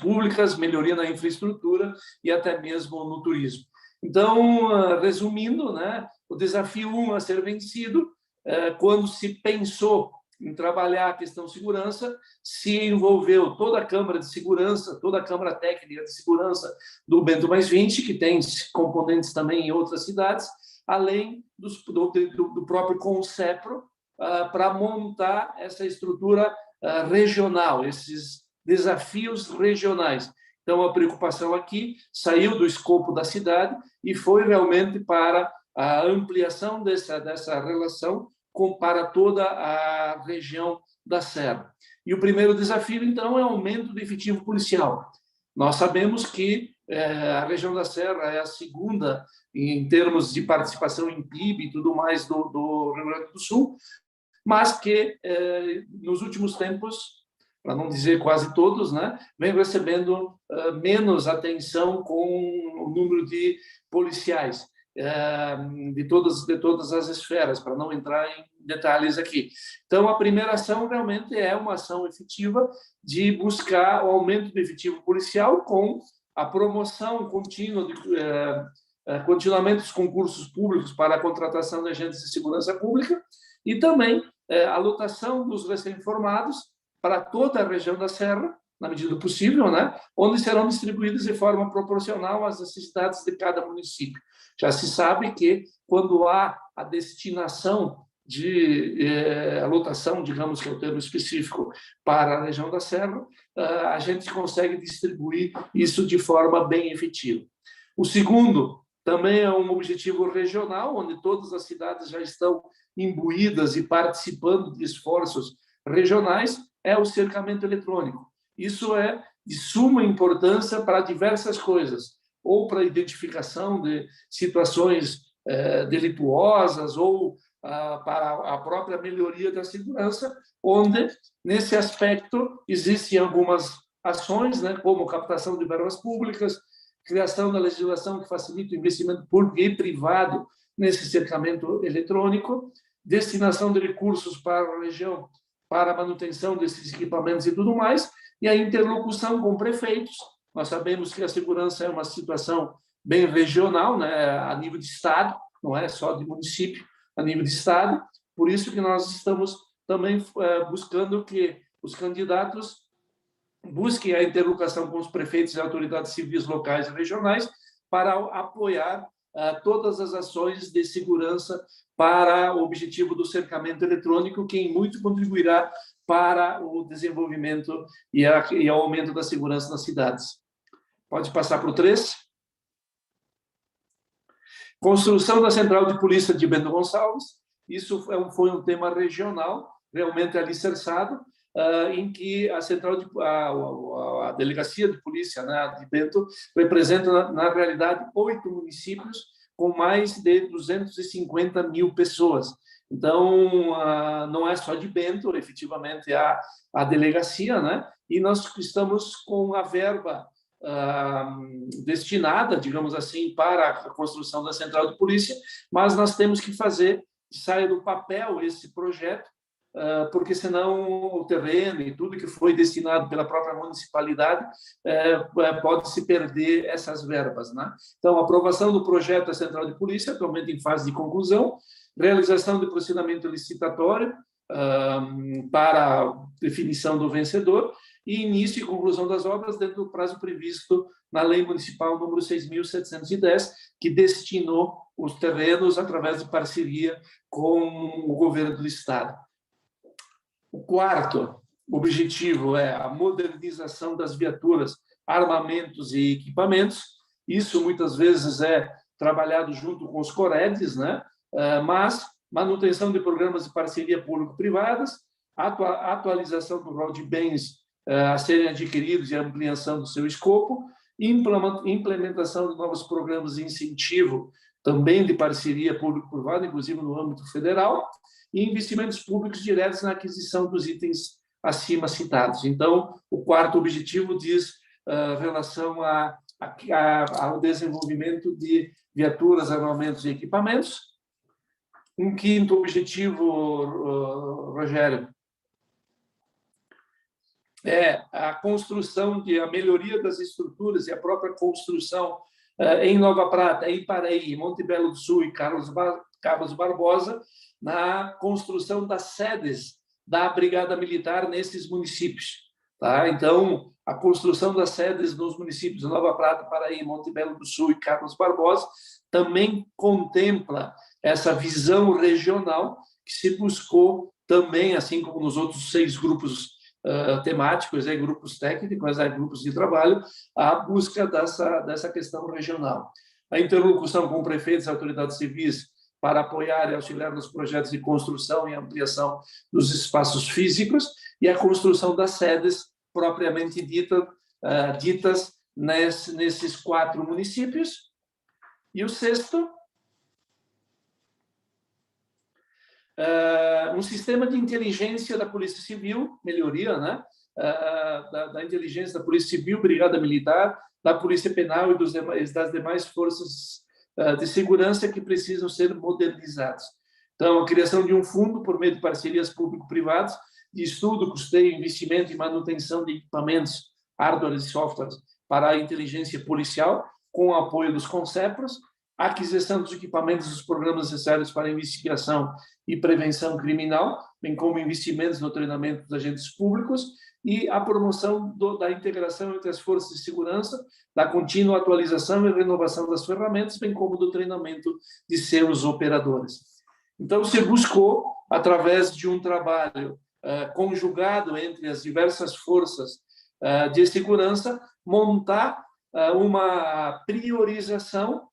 públicas, melhoria na infraestrutura e até mesmo no turismo. Então, resumindo, né, o desafio 1 a ser vencido, quando se pensou em trabalhar a questão segurança, se envolveu toda a Câmara de Segurança, toda a Câmara Técnica de Segurança do Bento Mais 20, que tem componentes também em outras cidades, além do próprio Concepro, para montar essa estrutura regional, esses desafios regionais. Então, a preocupação aqui saiu do escopo da cidade e foi realmente para a ampliação dessa relação para toda a região da Serra. E o primeiro desafio, então, é o aumento do efetivo policial. Nós sabemos que a região da Serra é a segunda em termos de participação em PIB e tudo mais do Rio Grande do Sul, mas que nos últimos tempos, para não dizer quase todos, né, vem recebendo menos atenção com o número de policiais de todas as esferas, para não entrar em detalhes aqui. Então, a primeira ação realmente é uma ação efetiva de buscar o aumento do efetivo policial com a promoção contínua, continuamento dos concursos públicos para a contratação de agentes de segurança pública e também a lotação dos recém-formados para toda a região da Serra, na medida do possível, né, onde serão distribuídos de forma proporcional às necessidades de cada município. Já se sabe que, quando há a destinação a lotação, digamos que é o termo específico, para a região da Serra, a gente consegue distribuir isso de forma bem efetiva. O segundo também é um objetivo regional, onde todas as cidades já estão imbuídas e participando de esforços regionais, é o cercamento eletrônico. Isso é de suma importância para diversas coisas, ou para a identificação de situações delituosas, ou para a própria melhoria da segurança, onde, nesse aspecto, existem algumas ações, né, como captação de verbas públicas, criação da legislação que facilita o investimento público e privado nesse cercamento eletrônico, destinação de recursos para a região, para a manutenção desses equipamentos e tudo mais, e a interlocução com prefeitos. Nós sabemos que a segurança é uma situação bem regional, né, a nível de estado, não é só de município, a nível de estado. Por isso que nós estamos também buscando que os candidatos busquem a interlocução com os prefeitos e autoridades civis locais e regionais para apoiar todas as ações de segurança para o objetivo do cercamento eletrônico, que em muito contribuirá para o desenvolvimento e o aumento da segurança nas cidades. Pode passar para o 3. Construção da Central de Polícia de Bento Gonçalves. Isso foi um tema regional, realmente alicerçado, em que a a Delegacia de Polícia, né, de Bento representa, na realidade, 8 municípios com mais de 250 mil pessoas. Então, não é só de Bento, efetivamente, a delegacia, né? E nós estamos com a verba destinada, digamos assim, para a construção da Central de Polícia, mas nós temos que fazer que saia do papel esse projeto, porque senão o terreno e tudo que foi destinado pela própria municipalidade pode se perder essas verbas, né? Então, a aprovação do projeto da Central de Polícia, atualmente em fase de conclusão, realização de procedimento licitatório para definição do vencedor e início e conclusão das obras dentro do prazo previsto na Lei Municipal número 6.710, que destinou os terrenos através de parceria com o governo do Estado. O quarto objetivo é a modernização das viaturas, armamentos e equipamentos. Isso muitas vezes é trabalhado junto com os COREDs, né? Mas manutenção de programas de parceria público-privadas, atualização do rol de bens a serem adquiridos e ampliação do seu escopo, implementação de novos programas de incentivo, também de parceria público-privada, inclusive no âmbito federal, e investimentos públicos diretos na aquisição dos itens acima citados. Então, o quarto objetivo diz relação ao desenvolvimento de viaturas, armamentos e equipamentos. Um quinto objetivo, Rogério, é a construção a melhoria das estruturas e a própria construção em Nova Prata, em Paraí, Monte Belo do Sul e Carlos Barbosa, na construção das sedes da Brigada Militar nesses municípios. Tá? Então, a construção das sedes nos municípios de Nova Prata, Paraí, Monte Belo do Sul e Carlos Barbosa também contempla essa visão regional que se buscou também, assim como nos outros 6 grupos temáticos, grupos técnicos, grupos de trabalho, a busca dessa questão regional. A interlocução com prefeitos e autoridades civis para apoiar e auxiliar nos projetos de construção e ampliação dos espaços físicos e a construção das sedes propriamente ditas nesses 4 municípios. E o sexto, um sistema de inteligência da Polícia Civil, melhoria, né? Da inteligência da Polícia Civil, Brigada Militar, da Polícia Penal e das demais forças de segurança que precisam ser modernizados. Então, a criação de um fundo por meio de parcerias público-privadas de estudo, custeio, investimento e manutenção de equipamentos, hardware e softwares para a inteligência policial, com o apoio dos CONCEPROS, a aquisição dos equipamentos dos programas necessários para a investigação e prevenção criminal, bem como investimentos no treinamento dos agentes públicos e a promoção da integração entre as forças de segurança, da contínua atualização e renovação das ferramentas, bem como do treinamento de seus operadores. Então, se buscou, através de um trabalho conjugado entre as diversas forças de segurança, montar uma priorização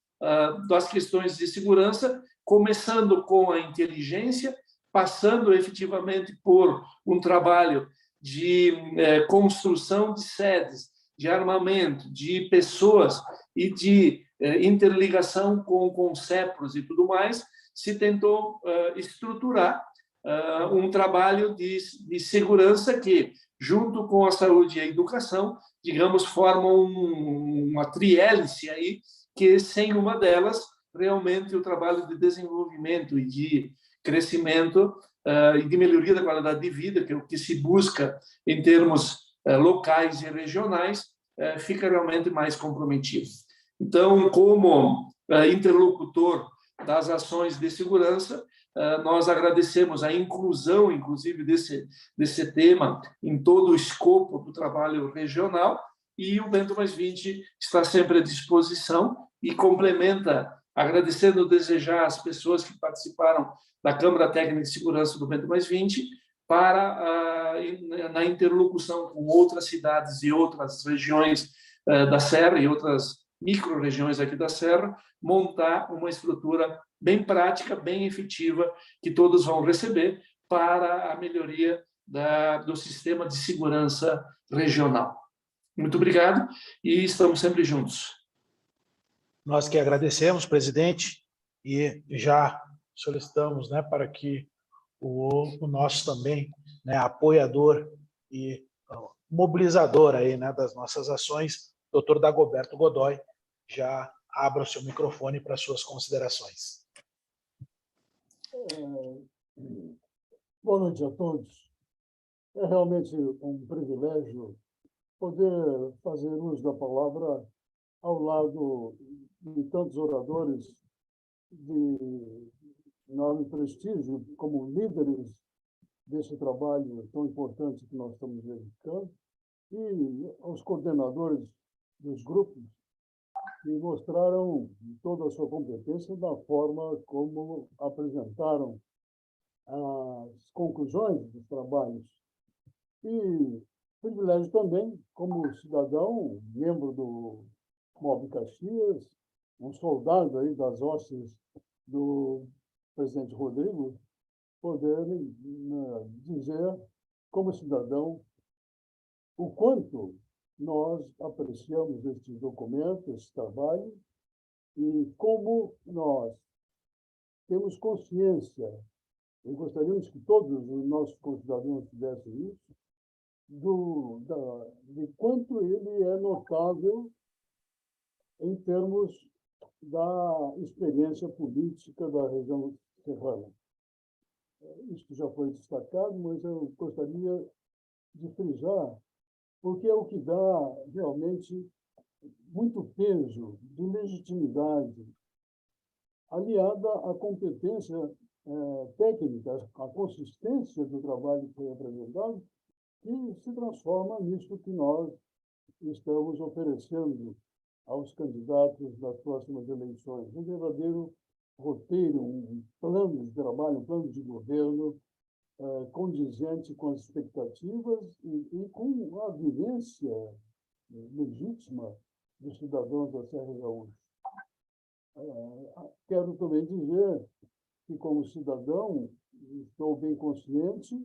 das questões de segurança, começando com a inteligência, passando efetivamente por um trabalho de construção de sedes, de armamento, de pessoas e de interligação com CONCEPROS e tudo mais, se tentou estruturar um trabalho de segurança que, junto com a saúde e a educação, digamos, formam uma triélice aí, que sem uma delas realmente o trabalho de desenvolvimento e de crescimento e de melhoria da qualidade de vida, que é o que se busca em termos locais e regionais, fica realmente mais comprometido. Então, como interlocutor das ações de segurança, nós agradecemos a inclusão, inclusive, desse tema em todo o escopo do trabalho regional, e o Bento Mais 20 está sempre à disposição e complementa, agradecendo, desejar às pessoas que participaram da Câmara Técnica de Segurança do Bento Mais 20, para, na interlocução com outras cidades e outras regiões da Serra e outras micro-regiões aqui da Serra, montar uma estrutura bem prática, bem efetiva, que todos vão receber para a melhoria do sistema de segurança regional. Muito obrigado e estamos sempre juntos. Nós que agradecemos, presidente, e já solicitamos, né, para que o nosso também, né, apoiador e mobilizador aí, né, das nossas ações, doutor Dagoberto Godoy, já abra o seu microfone para suas considerações. Boa noite a todos. É realmente um privilégio poder fazer uso da palavra ao lado de tantos oradores de enorme prestígio, como líderes desse trabalho tão importante que nós estamos dedicando, e aos coordenadores dos grupos, que mostraram toda a sua competência da forma como apresentaram as conclusões dos trabalhos. E privilégio também, como cidadão, membro do MOB Caxias, um soldado aí das hostes do presidente Rodrigo, poder dizer, como cidadão, o quanto nós apreciamos este documento, esse trabalho, e como nós temos consciência, e gostaríamos que todos os nossos concidadãos tivessem isso, de quanto ele é notável em termos da experiência política da região serrana. Isso já foi destacado, mas eu gostaria de frisar, porque é o que dá realmente muito peso de legitimidade, aliada à competência técnica, à consistência do trabalho que foi apresentado, que se transforma nisso que nós estamos oferecendo aos candidatos das próximas eleições. Um verdadeiro roteiro, um plano de trabalho, um plano de governo condizente com as expectativas e com a vivência legítima dos cidadãos da Serra Gaúcha. Quero também dizer que, como cidadão, estou bem consciente,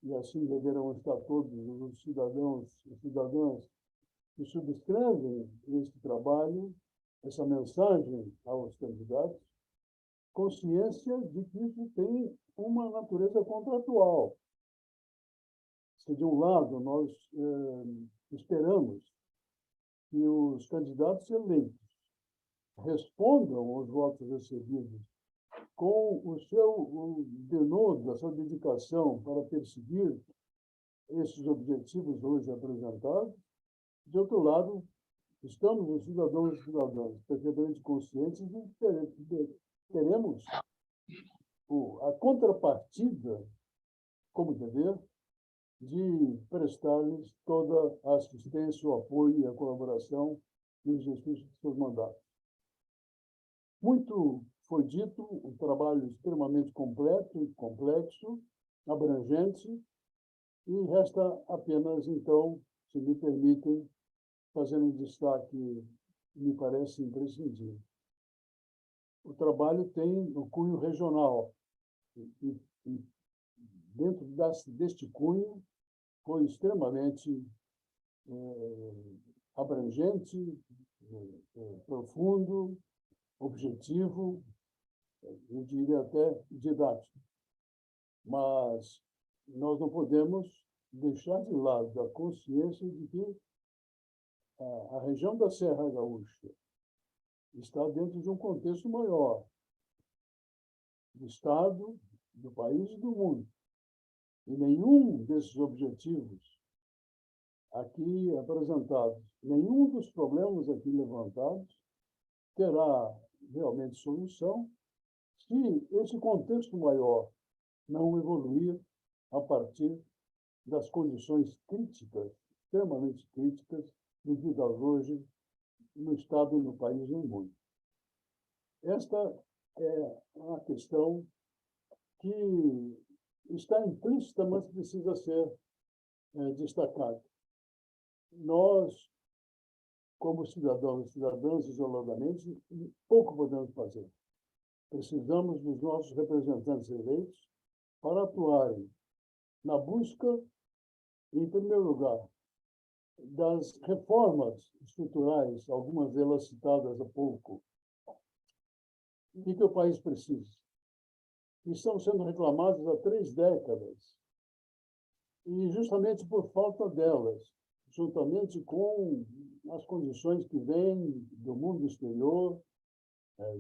e assim deverão estar todos os cidadãos e cidadãs que subscrevem este trabalho, essa mensagem aos candidatos, consciência de que isso tem uma natureza contratual. Se, de um lado, nós esperamos que os candidatos eleitos respondam aos votos recebidos com o seu denodo, a sua dedicação para perseguir esses objetivos hoje apresentados, de outro lado, estamos os cidadãos e cidadãs perfeitamente conscientes de que teremos a contrapartida, como dever, de prestar-lhes toda a assistência, o apoio e a colaboração no exercício de seus mandatos. Muito foi dito, um trabalho extremamente completo e complexo, abrangente, e resta apenas, então, se me permitem, fazer um destaque que me parece imprescindível. O trabalho tem o cunho regional, e dentro deste cunho foi extremamente abrangente, profundo, objetivo, eu diria até didático. Mas nós não podemos deixar de lado a consciência de que a região da Serra Gaúcha está dentro de um contexto maior do Estado, do país e do mundo. E nenhum desses objetivos aqui apresentados, nenhum dos problemas aqui levantados terá realmente solução se esse contexto maior não evoluir a partir das condições críticas, extremamente críticas, vividas hoje no Estado, no país e no mundo. Esta é uma questão que está implícita, mas precisa ser destacada. Nós, como cidadãos e cidadãs, isoladamente, pouco podemos fazer. Precisamos dos nossos representantes eleitos para atuarem na busca, em primeiro lugar, das reformas estruturais, algumas delas citadas há pouco, que o país precisa, que estão sendo reclamadas há 3 décadas, e justamente por falta delas, juntamente com as condições que vêm do mundo exterior,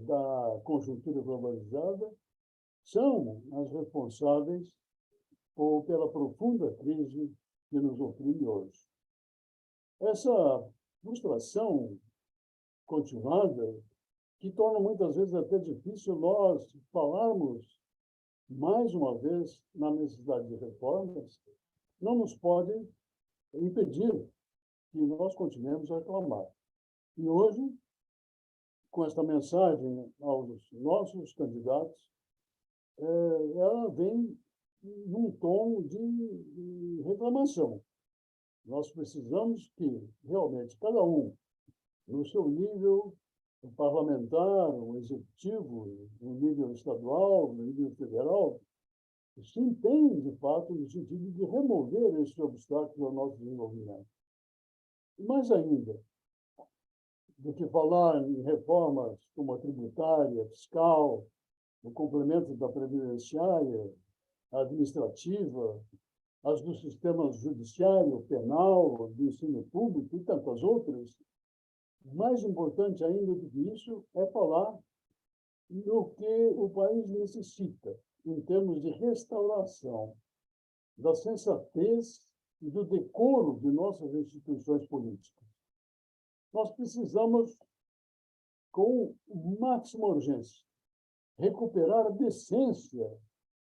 da conjuntura globalizada, são as responsáveis pela profunda crise que nos oprime hoje. Essa frustração continuada, que torna muitas vezes até difícil nós falarmos mais uma vez na necessidade de reformas, não nos pode impedir que nós continuemos a reclamar. E hoje, com esta mensagem aos nossos candidatos, ela vem num tom de reclamação. Nós precisamos que, realmente, cada um, no seu nível parlamentar, o executivo, no nível estadual, no nível federal, se empenhe, de fato, no sentido de remover esses obstáculos ao nosso desenvolvimento. E mais ainda, do que falar em reformas como a tributária, fiscal, o complemento da previdenciária, a administrativa, as do sistema judiciário, penal, do ensino público e tantas outras, mais importante ainda do que isso é falar no que o país necessita, em termos de restauração da sensatez e do decoro de nossas instituições políticas. Nós precisamos, com máxima urgência, recuperar a decência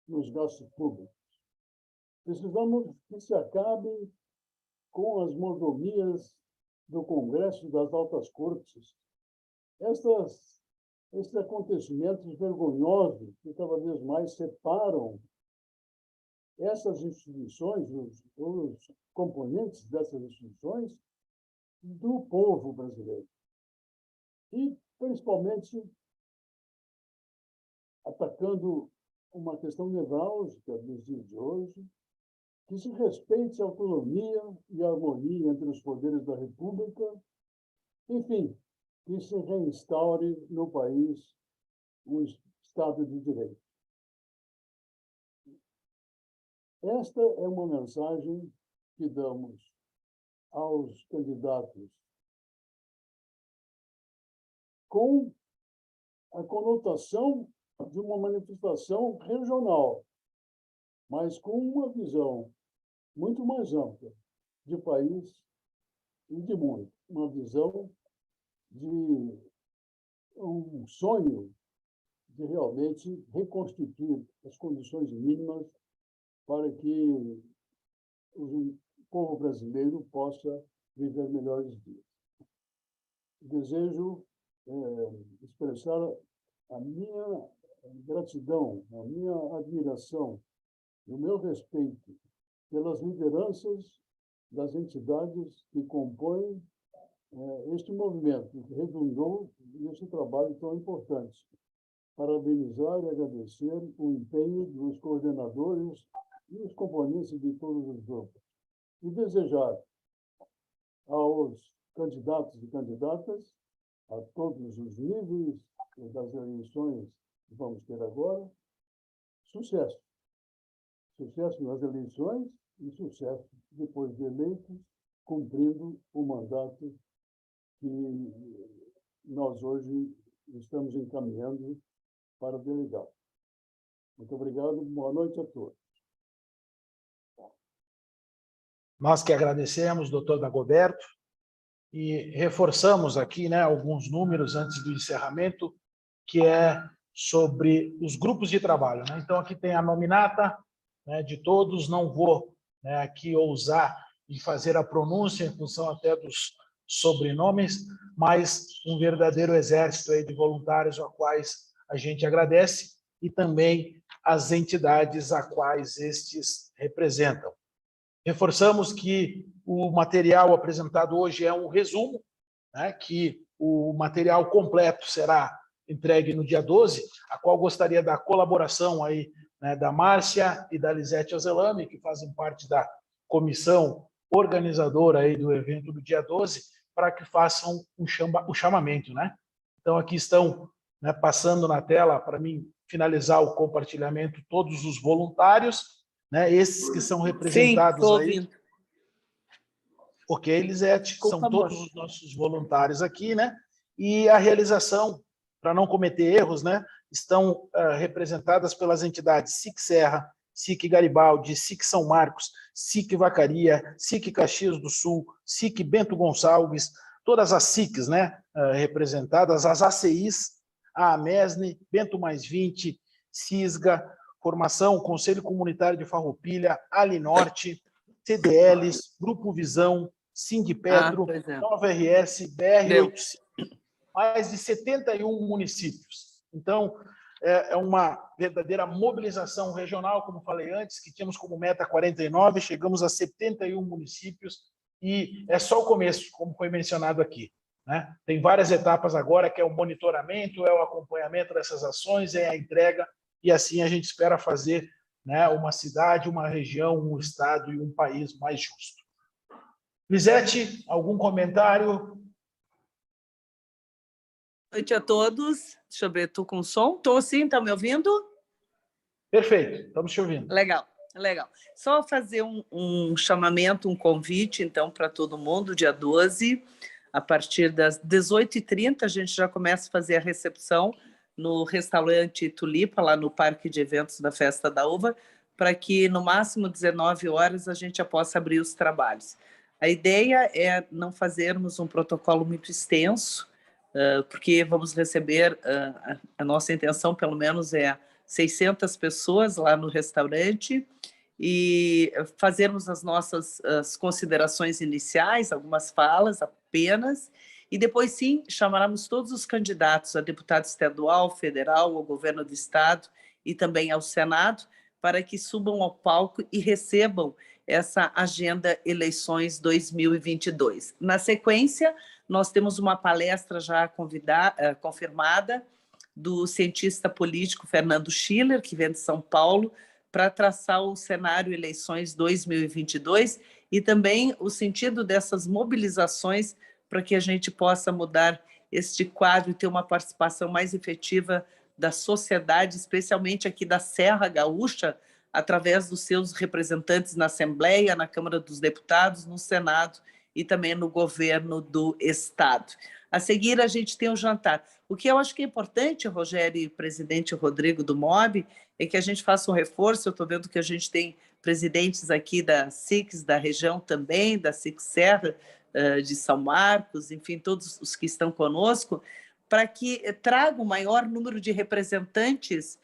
nos gastos públicos. Precisamos que se acabe com as mordomias do Congresso e das altas cortes. Esses acontecimentos vergonhosos que cada vez mais separam essas instituições, os componentes dessas instituições, do povo brasileiro. E, principalmente, atacando uma questão nevrálgica dos dias de hoje, que se respeite a autonomia e a harmonia entre os poderes da República, enfim, que se reinstaure no país um Estado de Direito. Esta é uma mensagem que damos aos candidatos com a conotação de uma manifestação regional, mas com uma visão muito mais ampla de país e de mundo. Uma visão de um sonho de realmente reconstituir as condições mínimas para que o povo brasileiro possa viver melhores dias. Desejo expressar a minha gratidão, a minha admiração, o meu respeito pelas lideranças das entidades que compõem este movimento, que redundou nesse trabalho tão importante. Parabenizar e agradecer o empenho dos coordenadores e os componentes de todos os grupos. E desejar aos candidatos e candidatas, a todos os níveis das eleições que vamos ter agora, sucesso. Sucesso nas eleições e sucesso depois de eleitos, cumprindo o mandato que nós hoje estamos encaminhando para o delegado. Muito obrigado, boa noite a todos. Nós que agradecemos, doutor Dagoberto, e reforçamos aqui, né, alguns números antes do encerramento, que é sobre os grupos de trabalho, né? Então, aqui tem a nominata, né, de todos, não vou, né, aqui ousar em fazer a pronúncia em função até dos sobrenomes, mas um verdadeiro exército aí de voluntários a quais a gente agradece e também as entidades a quais estes representam. Reforçamos que o material apresentado hoje é um resumo, né, que o material completo será entregue no dia 12, a qual gostaria da colaboração aí, né, da Márcia e da Lisete Ozelami, que fazem parte da comissão organizadora aí do evento do dia 12, para que façam o chamamento, né? Então, aqui estão, né, passando na tela, para mim finalizar o compartilhamento, todos os voluntários, né, esses que são representados. Sim, aí. Ok, Lisete, são todos os nossos voluntários aqui, né? E a realização, para não cometer erros, né, estão representadas pelas entidades SIC Serra, SIC Garibaldi, SIC São Marcos, SIC Vacaria, SIC Caxias do Sul, SIC Bento Gonçalves, todas as SICs, né, representadas, as ACIs, a AMESNE, Bento Mais 20, CISGA, Formação, Conselho Comunitário de Farroupilha, Alinorte, CDLs, Grupo Visão, Sindipetro, Nova RS, BR-85, mais de 71 municípios. Então, é uma verdadeira mobilização regional, como falei antes, que tínhamos como meta 49, chegamos a 71 municípios, e é só o começo, como foi mencionado aqui, né? Tem várias etapas agora, que é o monitoramento, é o acompanhamento dessas ações, é a entrega, e assim a gente espera fazer, né, uma cidade, uma região, um estado e um país mais justo. Lisete, algum comentário? Boa noite a todos. Deixa eu ver, estou com som? Estou sim, está me ouvindo? Perfeito, estamos te ouvindo. Legal, legal. Só fazer um chamamento, um convite, então, para todo mundo, dia 12, a partir das 18h30, a gente já começa a fazer a recepção no restaurante Tulipa, lá no Parque de Eventos da Festa da Uva, para que, no máximo, 19 horas, a gente já possa abrir os trabalhos. A ideia é não fazermos um protocolo muito extenso, porque vamos receber, a nossa intenção, pelo menos, é 600 pessoas lá no restaurante e fazermos as nossas considerações iniciais, algumas falas apenas, e depois, sim, chamaremos todos os candidatos a deputado estadual, federal, ao governo do estado e também ao Senado, para que subam ao palco e recebam essa agenda Eleições 2022. Na sequência, nós temos uma palestra já confirmada do cientista político Fernando Schiller, que vem de São Paulo, para traçar o cenário Eleições 2022 e também o sentido dessas mobilizações para que a gente possa mudar este quadro e ter uma participação mais efetiva da sociedade, especialmente aqui da Serra Gaúcha, através dos seus representantes na Assembleia, na Câmara dos Deputados, no Senado e também no governo do Estado. A seguir, a gente tem o jantar. O que eu acho que é importante, Rogério e presidente Rodrigo do MOB, é que a gente faça um reforço. Eu estou vendo que a gente tem presidentes aqui da SICS, da região também, da SIC Serra, de São Marcos, enfim, todos os que estão conosco, para que traga o maior número de representantes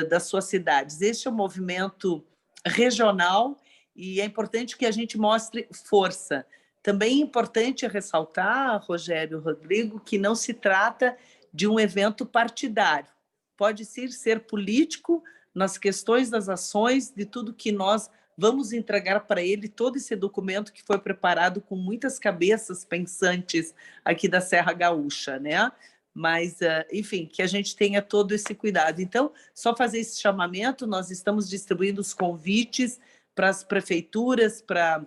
das suas cidades. Este é um movimento regional e é importante que a gente mostre força. Também é importante ressaltar, Rogério, Rodrigo, que não se trata de um evento partidário. Pode sim ser político nas questões das ações, de tudo que nós vamos entregar para ele, todo esse documento que foi preparado com muitas cabeças pensantes aqui da Serra Gaúcha, né? Mas, enfim, que a gente tenha todo esse cuidado. Então, só fazer esse chamamento, nós estamos distribuindo os convites para as prefeituras, para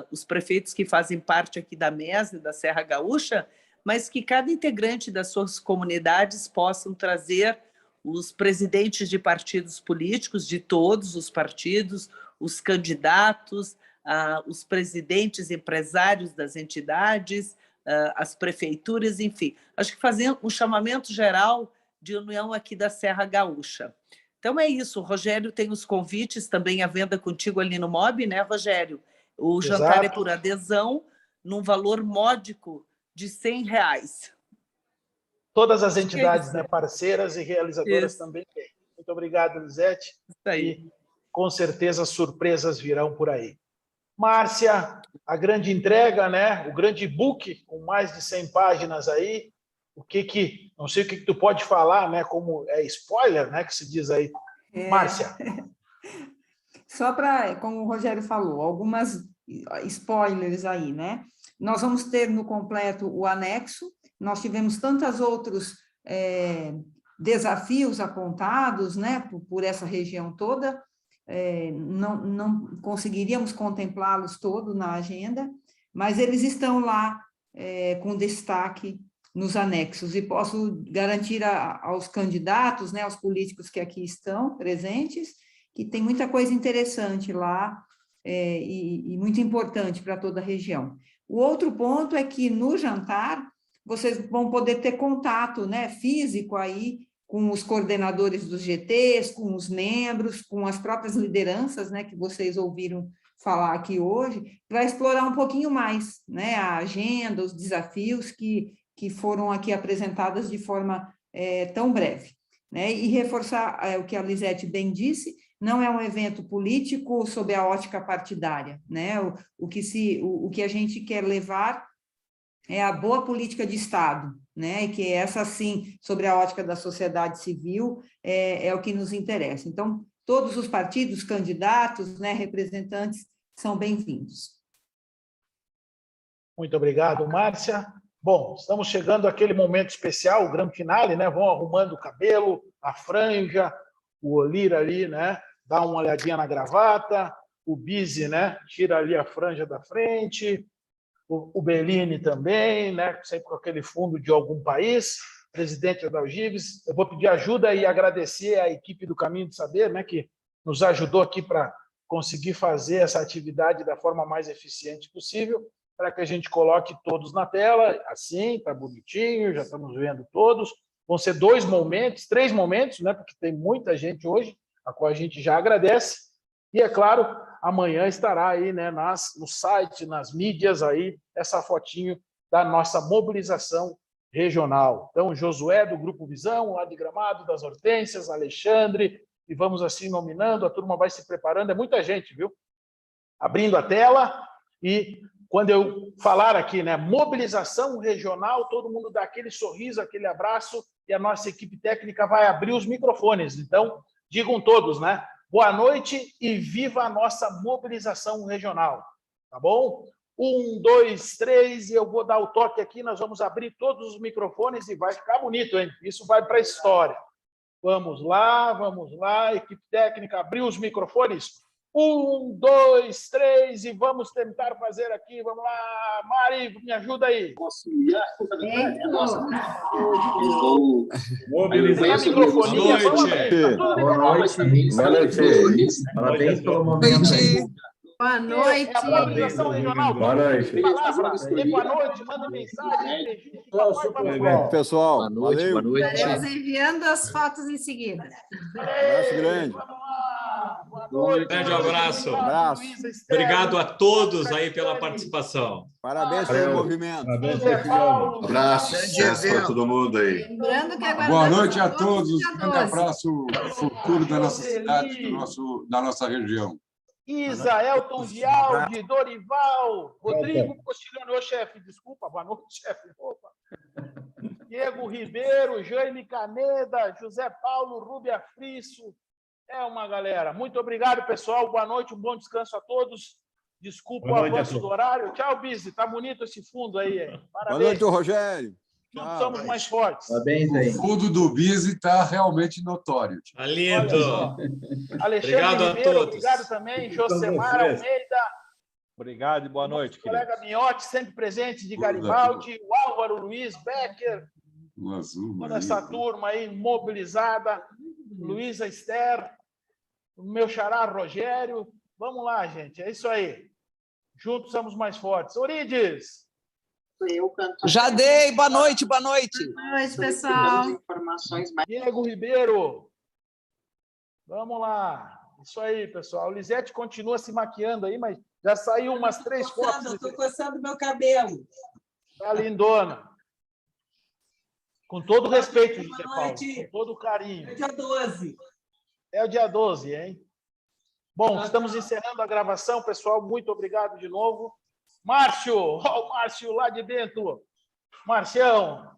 os prefeitos que fazem parte aqui da MESN, da Serra Gaúcha, mas que cada integrante das suas comunidades possam trazer os presidentes de partidos políticos, de todos os partidos, os candidatos, os presidentes empresários das entidades, as prefeituras, enfim. Acho que fazer um chamamento geral de união aqui da Serra Gaúcha. Então é isso, o Rogério tem os convites também à venda contigo ali no MOB, né, Rogério? O jantar é por adesão, num valor módico de R$100. Todas as entidades, né, parceiras e realizadoras também têm. Muito obrigado, Lisete. Isso aí. E com certeza surpresas virão por aí. Márcia, a grande entrega, né? O grande book com mais de 100 páginas aí. Não sei o que tu pode falar, né? Como é spoiler, né? Que se diz aí. Márcia. Só para, como o Rogério falou, algumas spoilers aí, né? Nós vamos ter no completo o anexo. Nós tivemos tantos outros desafios apontados, né? Por essa região toda. Não conseguiríamos contemplá-los todos na agenda, mas eles estão lá com destaque nos anexos, e posso garantir aos candidatos, né, aos políticos que aqui estão presentes, que tem muita coisa interessante lá e muito importante para toda a região. O outro ponto é que no jantar vocês vão poder ter contato, né, físico aí com os coordenadores dos GTs, com os membros, com as próprias lideranças, né, que vocês ouviram falar aqui hoje, para explorar um pouquinho mais, né, a agenda, os desafios que foram aqui apresentadas de forma tão breve, né, e reforçar o que a Lisete bem disse, não é um evento político sob a ótica partidária, né, o que a gente quer levar é a boa política de Estado, né, que essa, sim, sobre a ótica da sociedade civil, é o que nos interessa. Então, todos os partidos, candidatos, né, representantes, são bem-vindos. Muito obrigado, Márcia. Bom, estamos chegando àquele momento especial, o grande finale, né? Vão arrumando o cabelo, a franja, o Olir ali, né? Dá uma olhadinha na gravata, o Bise, né? Tira ali a franja da frente, o Bellini também, né? Sempre com aquele fundo de algum país, presidente da Algives. Eu vou pedir ajuda e agradecer à equipe do Caminho de Saber, né? Que nos ajudou aqui para conseguir fazer essa atividade da forma mais eficiente possível, para que a gente coloque todos na tela, assim, está bonitinho, já estamos vendo todos. Vão ser 2 momentos, 3 momentos, né, porque tem muita gente hoje, a qual a gente já agradece. E, é claro, amanhã estará aí, né, no site, nas mídias, aí, essa fotinho da nossa mobilização regional. Então, Josué, do Grupo Visão, lá de Gramado, das Hortênsias, Alexandre, e vamos assim nominando, a turma vai se preparando, é muita gente, viu? Abrindo a tela e... Quando eu falar aqui, né, mobilização regional, todo mundo dá aquele sorriso, aquele abraço, e a nossa equipe técnica vai abrir os microfones. Então, digam todos, né? Boa noite e viva a nossa mobilização regional. Tá bom? 1, 2, 3, e eu vou dar o toque aqui, nós vamos abrir todos os microfones e vai ficar bonito, hein? Isso vai para a história. Vamos lá, equipe técnica, abriu os microfones. 1, 2, 3, e vamos tentar fazer aqui. Vamos lá, Mari, me ajuda aí. Posso ir? A responsabilidade é nossa. Mobilização. Microfonia. Boa noite. Parabéns pelo momento. Boa noite. É a mobilização regional. Boa noite. Boa noite, manda mensagem. Pessoal, boa noite. valeu. Boa noite. Estaremos enviando as fotos em seguida. Abraço grande. Grande abraço. Obrigado a todos aí pela participação. Parabéns pelo movimento. Abraço, sucesso para todo mundo aí. Lembrando que boa noite a todos. Grande abraço futuro da nossa cidade, da nossa região. Isa, Elton Gialdi, Dorival, Rodrigo Costilhano, ô chefe, desculpa, boa noite, chefe. Opa. Diego Ribeiro, Jaime Caneda, José Paulo, Rúbia Frisso. É uma galera. Muito obrigado, pessoal. Boa noite, um bom descanso a todos. Desculpa o avanço do horário. Tchau, Bise. Tá bonito esse fundo aí. Parabéns. Boa noite, Rogério. Juntos somos mais fortes. Parabéns aí. O fundo do Bise está realmente notório. Tá lindo. Alexandre Obrigado a Ribeiro, todos. obrigado também. Josemar Almeida. Obrigado e boa noite. Colega Miotti, sempre presente, de Garibaldi. O Álvaro Luiz Becker. Toda essa turma aí mobilizada. Luísa Esther. O meu xará Rogério. Vamos lá, gente. É isso aí. Juntos somos mais fortes. Orides! Já dei, boa noite, boa noite. Boa noite, pessoal. Diego Ribeiro. Vamos lá. Isso aí, pessoal. Lisete continua se maquiando aí, mas já saiu umas 3 fotos. Estou coçando meu cabelo. Tá lindona. Com todo respeito, José Paulo. Com todo o carinho. É dia 12. É o dia 12, hein? Bom, estamos encerrando a gravação, pessoal. Muito obrigado de novo. Márcio! Ó, o Márcio lá de dentro. Marcião,